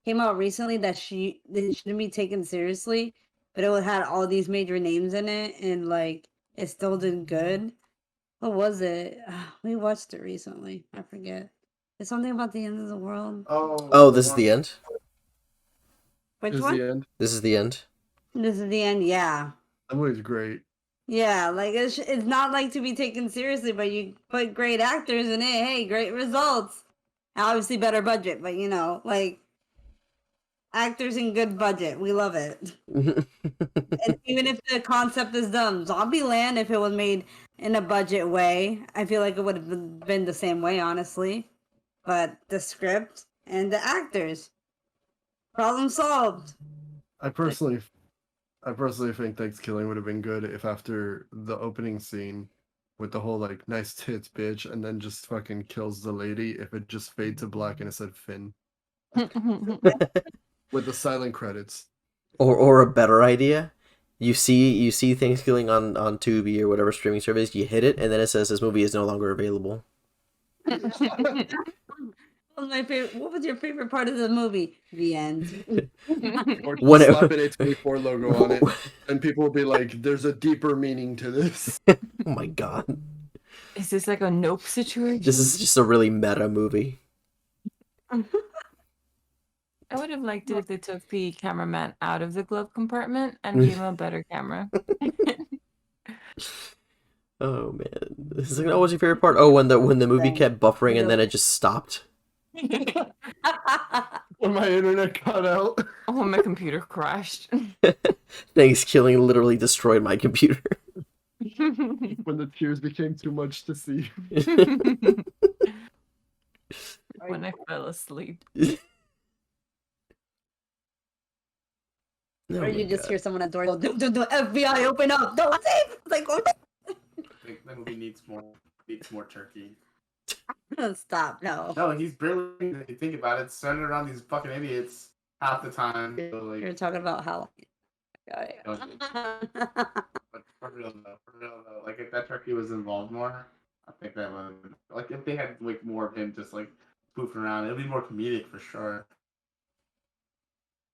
came out recently that shouldn't be taken seriously, but it had all these major names in it, and like it still did good. What was it? We watched it recently. I forget. It's something about the end of the world. Oh, this is the end. Which This is one? the end. This is the end. This is the end. Yeah. That movie's great. Yeah, like it's not like to be taken seriously, but you put great actors in it. Hey, great results. Obviously, better budget, but like actors in good budget, we love it. And even if the concept is dumb, Zombieland, if it was made in a budget way, I feel like it would have been the same way, honestly. But the script and the actors, problem solved. I personally think Thanksgiving would have been good if after the opening scene with the whole like nice tits bitch and then just fucking kills the lady, if it just fade to black and it said Finn with the silent credits. Or a better idea, you see Thanksgiving on Tubi or whatever streaming service, you hit it and then it says this movie is no longer available. What was your favorite part of the movie? The end. Or When just it- slap an A24 logo on it, and people will be like, "There's a deeper meaning to this." Oh my god. Is this like a Nope situation? This is just a really meta movie. I would have liked it if they took the cameraman out of the glove compartment and gave him a better camera. Oh man. This is like, oh, what's your favorite part? Oh, when the movie kept buffering and then it just stopped. When my internet cut out. Oh, my computer crashed. Thankskilling literally destroyed my computer. When the tears became too much to see. When I fell asleep. Oh Or my you just God. hear someone at the door go, "Do FBI open up? Don't save!" It's like, oh, I think the movie needs more turkey. no. Stop, no. No, he's barely. If you think about it, centered around these fucking idiots half the time. So, like, You're talking about how. but for real though, like if that turkey was involved more, I think that would, like, if they had like more of him just like spoofing around, it'd be more comedic for sure.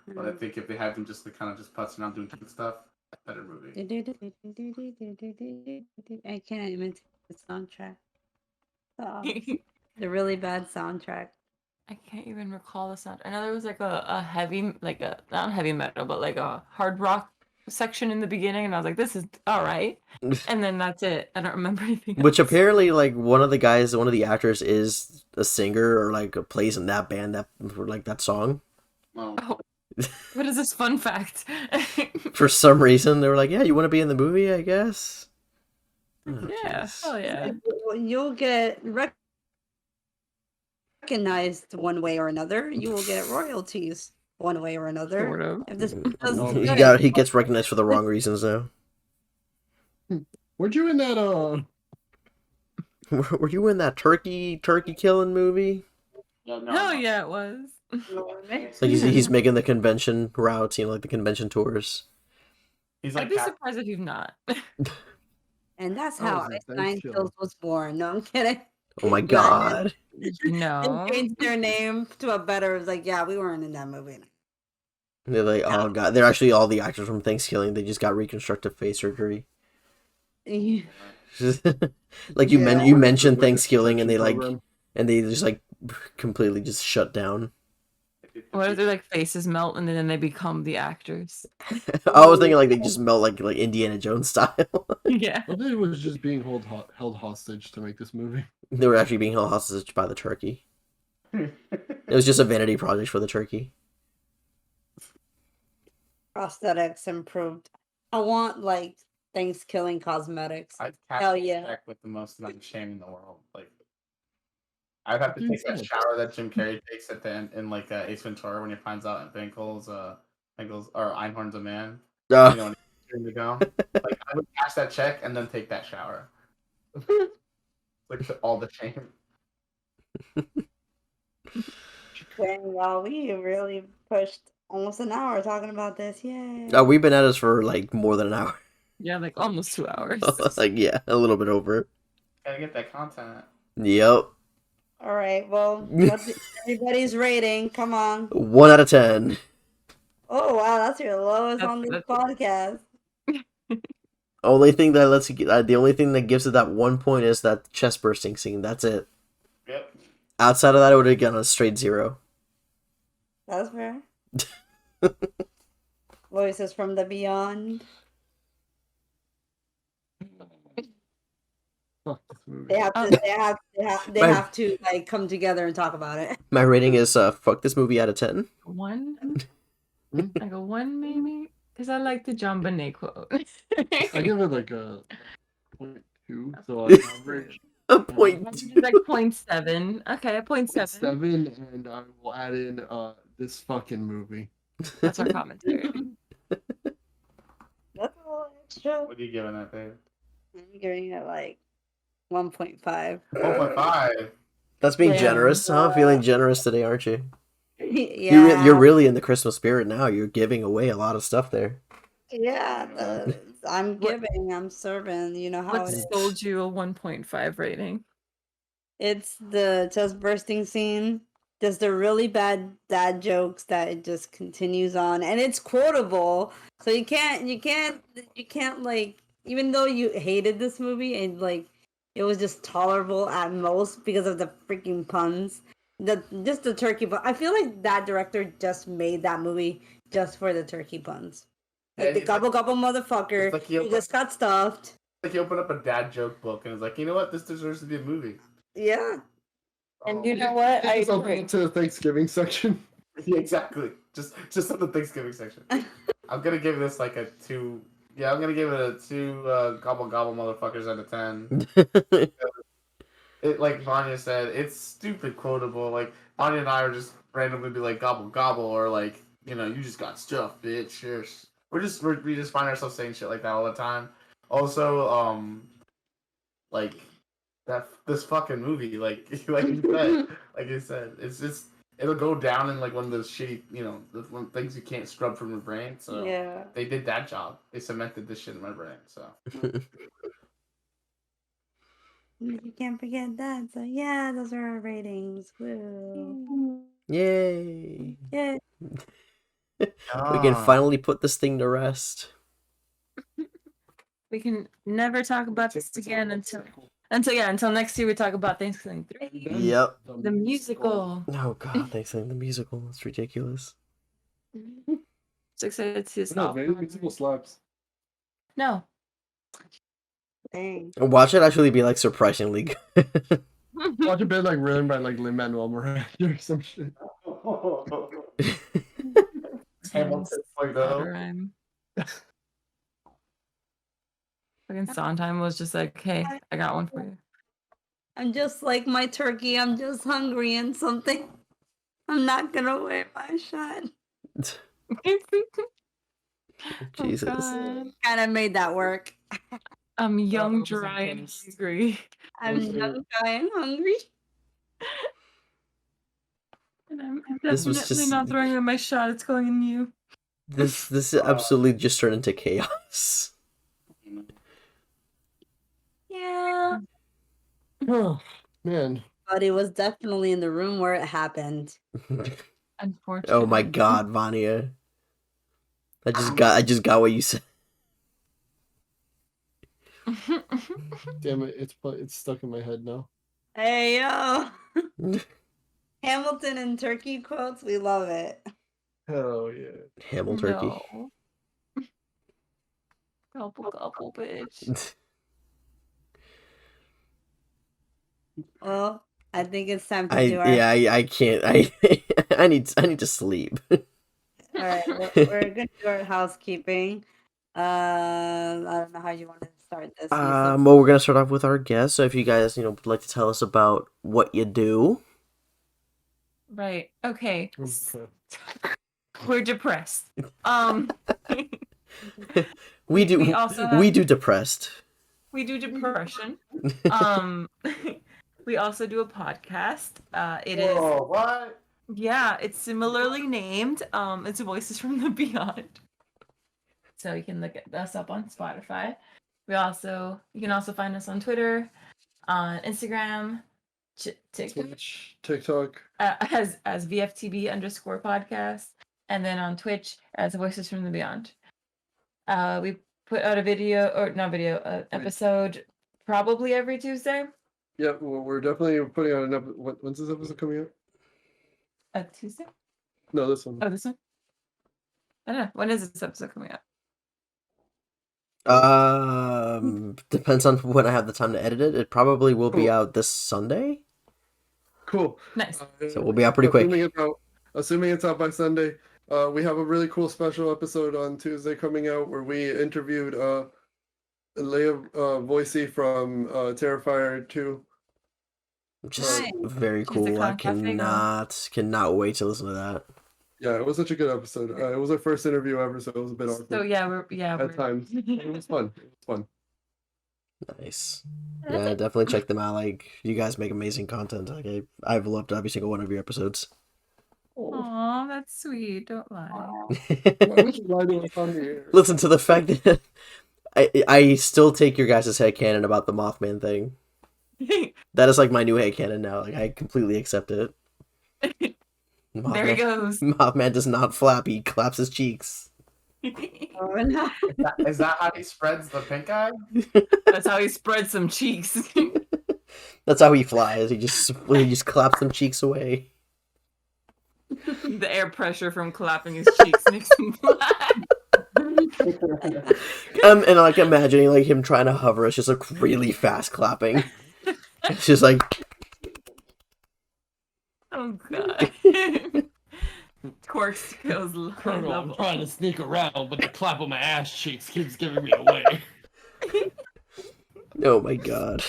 But I think if they had him just like kind of just putzing around doing cute stuff, better movie. I can't even take the soundtrack. The really bad soundtrack. I can't even recall the sound. I know there was like a heavy, like a not heavy metal, but like a hard rock section in the beginning, and I was like, "This is all right," and then that's it. I don't remember anything. Which else. apparently, like, one of the actors is a singer or like plays in that band that for like that song. Well, Oh, what is this fun fact? For some reason, they were like, "Yeah, you want to be in the movie? I guess." Oh, Yeah, jeez. oh yeah. You'll get recognized one way or another. You will get royalties one way or another. Sort of. If this does He gets recognized for the wrong reasons now. Weren't you in that Were you in that turkey killing movie? yeah, no, Hell yeah, it was. Like he's making the convention routes, like the convention tours. He's I'd like be Cap- surprised if you've not. And that's Oh, how is it Ice Nine Thanksgiving? Kills was born. No, I'm kidding. Oh my Glad god! No. They changed their name to a better. It was like, yeah, we weren't in that movie. They're like, oh god, they're actually all the actors from Thanksgiving. They just got reconstructive face surgery. Like you Yeah. you mentioned With the Thanksgiving, and they protection just like completely just shut down. What if their like faces melt and then they become the actors? I was thinking like they just melt like Indiana Jones style. Yeah. I think it was just being held hostage to make this movie. They were actually being held hostage by the turkey. It was just a vanity project for the turkey. Prosthetics improved. I want like Thanksgiving cosmetics. I'd Hell catch yeah. Check with the most amount of shame in the world. Like, I'd have to take that Insane. shower that Jim Carrey takes at the end in like Ace Ventura when he finds out Finkel's or Einhorn's a man. You know, when he's ready to go. Like, I would cash that check and then take that shower. Like all the shame. Dang, y'all, we really pushed almost an hour talking about this. Yay. We've been at this for like more than an hour. Yeah, like almost 2 hours. Like yeah, a little bit over. Gotta get that content. Yep. All right, well, what's everybody's rating? Come on. 1 out of 10. Oh, wow, that's your lowest That's- on this that's- podcast. Only thing that lets you get the only thing that gives it that 1 point is that chest bursting scene. That's it. Yep. Outside of that, it would have gotten a straight 0. That's fair. Voices from the beyond. Fuck this movie. They have to. They Right. have to like come together and talk about it. My rating is fuck this movie out of 10. 1? Hmm? Like a 1 maybe? Because I like the John Bonet quote. I give it like a 0.2, so on average, A point. It's like 0.7. Okay, 0.7. 7, and I will add in this fucking movie. That's our commentary. That's a little extra. What are you giving that, babe? I'm giving it like 1.5. 1.5. That's being Yeah. generous, huh? Feeling generous today, aren't you? Yeah. You're really in the Christmas spirit now. You're giving away a lot of stuff there. Yeah. I'm giving. I'm serving. You know how What it is. sold you a 1.5 rating? It's the chest bursting scene, just the really bad dad jokes that it just continues on, and it's quotable. So you can't like, even though you hated this movie and like it was just tolerable at most because of the freaking puns. Just the turkey pun. I feel like that director just made that movie just for the turkey puns. Like the it's gobble gobble motherfucker. it's like He just got stuffed. like he opened up a dad joke book and was like, you know what, this deserves to be a movie. Yeah. And you know what? I Just open agree. it to the Thanksgiving section. Yeah, exactly. Just on the Thanksgiving section. I'm gonna give this like a 2. Yeah, I'm gonna give it a 2 gobble gobble motherfuckers out of 10. It, like Vanya said, it's stupid quotable. Like Vanya and I are just randomly be like gobble gobble, or like, you know, you just got stuff, bitch. Cheers. We just find ourselves saying shit like that all the time. Also, like this fucking movie, like you said, it's just it'll go down in like one of those shitty, you know, the things you can't scrub from your brain. So Yeah. they did that job. They cemented this shit in my brain. So You can't forget that. So yeah, those are our ratings. Woo. Yay! Yeah. We can finally put this thing to rest. We can never talk about this again until next year we talk about Thanksgiving 3. Yep. The musical. Oh god, Thanksgiving the musical. It's ridiculous. So excited to see this. No, man, musical slaps. No. Dang. Watch it actually be like surprisingly good. Watch a bit like written by like Lin-Manuel Miranda or some shit. Hamilton 2.0. Fucking Sondheim was just like, hey, I got one for you. I'm just like my turkey. I'm just hungry and something. I'm not gonna wear my shot. Jesus. God. Kind of made that work. I'm young, dry, and hungry. I'm young, dry, and hungry. And I'm This was definitely just- not throwing away my shot. It's going in you. This absolutely just turned into chaos. Yeah. Oh, man. But it was definitely in the room where it happened. Unfortunately. Oh my god, Vania. I just got what you said. Damn it, it's stuck in my head now. Hey yo, Hamilton and turkey quotes. We love it. Hell yeah. Hamil turkey. No. Gobble, bitch. Well, I think it's time to do our. I can't. I need to sleep. All right, we're gonna do our housekeeping. I don't know how you want to start this. Yussef. Well, we're gonna start off with our guests. So if you guys, would like to tell us about what you do. Right. Okay. Okay. We're depressed. We do. We also we have- do depressed. We do depression. We also do a podcast. It is Whoa, what? Yeah, it's similarly named. It's Voices from the Beyond. So you can look us up on Spotify. You can also find us on Twitter, on Instagram, TikTok, TikTok. as VFTB_podcast, and then on Twitch as Voices from the Beyond. We put out a video, or not video, episode probably every Tuesday. Yep, well, we're definitely putting out an episode. When's this episode coming out? Tuesday? No, this one. Oh, this one? I don't know. When is this episode coming out? Depends on when I have the time to edit it. It probably will be Cool. out this Sunday. Cool. Nice. So we'll be out pretty quick. Assuming it's out by Sunday. We have a really cool special episode on Tuesday coming out where we interviewed Leia Voicey from Terrifier 2. Which is Nice. very She's the cool. I Con Cafe girl. cannot wait to listen to that. Yeah, it was such a good episode. It was our first interview ever, so it was a bit awkward So yeah, we're at times. It was fun. It was fun. Nice. Yeah, definitely check them out. Like, you guys make amazing content. Like, I've loved every single one of your episodes. Aw, that's sweet. Don't lie. Why would you lie to us on the air? Listen to the fact that I still take your guys' headcanon about the Mothman thing. That is like my new headcanon now. Like, I completely accept it. There he goes. Mothman does not flap, he claps his cheeks. Oh, no. Is that how he spreads the pink eye? That's how he spreads some cheeks. That's how he flies. He just claps them cheeks away. The air pressure from clapping his cheeks makes him fly. And like imagining like him trying to hover, it's just like really fast clapping. It's just like Oh god. Cork skills Colonel, I'm level. trying to sneak around, but the clap on my ass cheeks keeps giving me away. oh my god.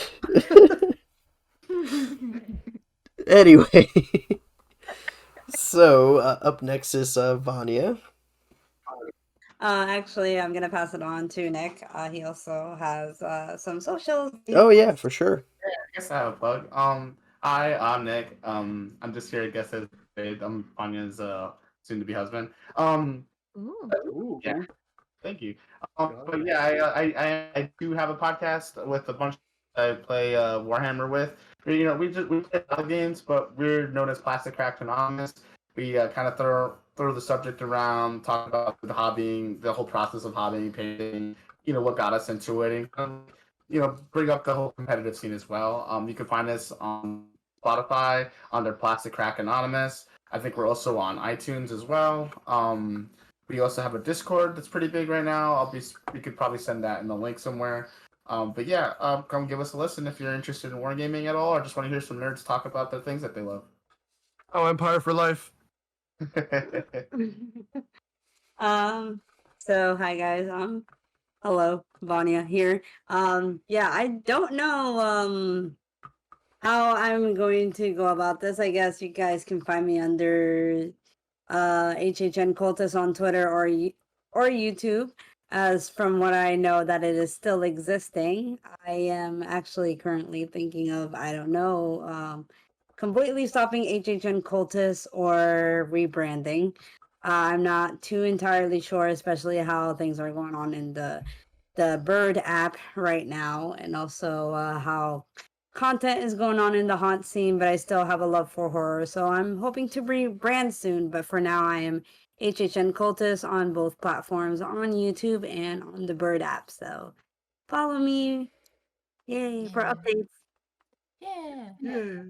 Anyway, so up next is Vania. Actually, I'm gonna pass it on to Nick. He also has some socials. Oh yeah, for sure. I guess I have a plug. Hi, I'm Nick. I'm just here, I guess, as I'm Vanya's soon-to-be husband. Ooh. Yeah, thank you. But yeah, I do have a podcast with a bunch I play Warhammer with. We play a lot of games, but we're known as Plastic Craft Anonymous. We kind of throw the subject around, talk about the hobbying, the whole process of hobbying, painting, what got us into it, and bring up the whole competitive scene as well. You can find us on Spotify under Plastic Crack Anonymous. I think we're also on iTunes as well. We also have a Discord that's pretty big right now. We could probably send that in the link somewhere. But yeah, come give us a listen if you're interested in wargaming at all, or just want to hear some nerds talk about the things that they love. Oh, Empire for life. So hi guys. Hello, Vania here. Yeah, I don't know how I'm going to go about this. I guess you guys can find me under HHN Cultus on Twitter or YouTube. As from what I know that it is still existing, I am actually currently thinking of, I don't know, completely stopping HHN Cultus or rebranding. I'm not too entirely sure, especially how things are going on in the Bird app right now, and also how content is going on in the haunt scene, but I still have a love for horror, so I'm hoping to rebrand soon. But for now, I am HHN Cultus on both platforms, on YouTube and on the Bird app. So follow me, yay, for updates. Yeah.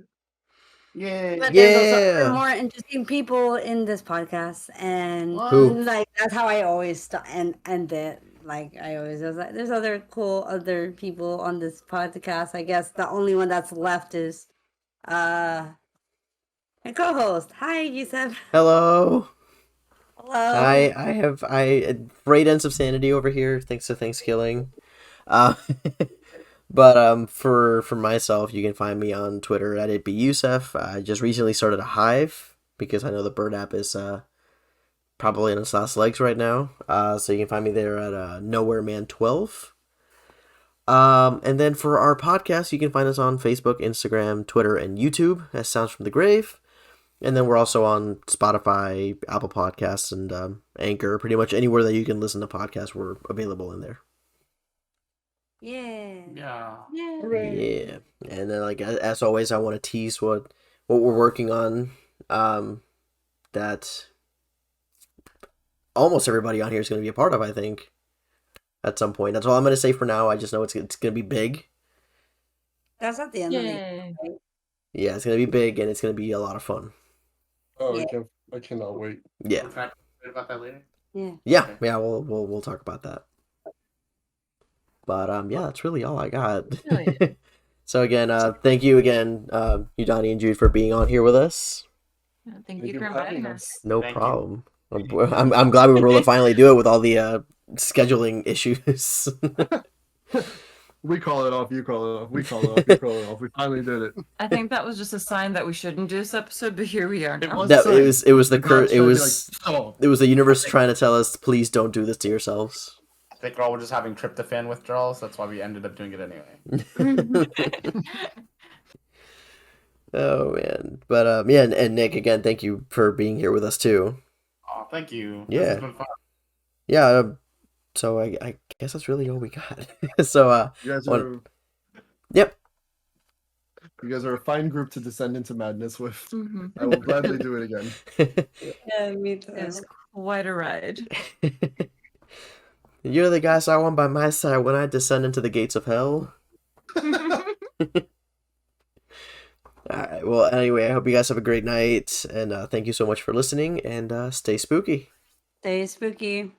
Yay! But there's also Yeah. other more interesting people in this podcast, and Who? like that's how I always end it. Like I always was like, there's other people on this podcast. I guess the only one that's left is my co-host. Hi, Yussef. Hello. Hello. I have great ends of sanity over here thanks to Thankskilling. But for myself, you can find me on Twitter at @itbeyusef. I just recently started a Hive because I know the Bird app is probably in its last legs right now. So you can find me there at nowhereman12. And then for our podcast, you can find us on Facebook, Instagram, Twitter, and YouTube as Sounds from the Grave. And then we're also on Spotify, Apple Podcasts, and Anchor. Pretty much anywhere that you can listen to podcasts, we're available in there. Yeah. Yeah. Yeah. And then, like as always, I want to tease what we're working on. That almost everybody on here is going to be a part of, I think, at some point. That's all I'm going to say for now. I just know it's going to be big. That's at the end of the Yay. Yeah, it's going to be big, and it's going to be a lot of fun. Oh, Yeah. I cannot wait. Yeah. Can I talk about that later? Yeah. We'll talk about that. But yeah, that's really all I got. Brilliant. So again, thank you again, Udani and Jude, for being on here with us. Thank Thank you you for for having inviting us. us. No Thank you. problem. I'm glad we were able to finally do it with all the scheduling issues. We call it off. You call it off. We call it off. You call it off. We finally did it. I think that was just a sign that we shouldn't do this episode, but here we are now. was. That it was the God's it trying to be was like, "Stop." it was the universe trying to tell us, please don't do this to yourselves. I think we're all just having tryptophan withdrawals. That's why we ended up doing it anyway. Oh man, but yeah, and Nick, again, thank you for being here with us too. Oh, thank you. Yeah. This has been fun. Yeah, so I guess that's really all we got. So You guys What- are. yep. You guys are a fine group to descend into madness with. Mhm. I will gladly do it again. Yeah, me too. It's quite a ride. You're the guys I want by my side when I descend into the gates of hell. Alright, well, anyway, I hope you guys have a great night, and thank you so much for listening, and stay spooky. Stay spooky.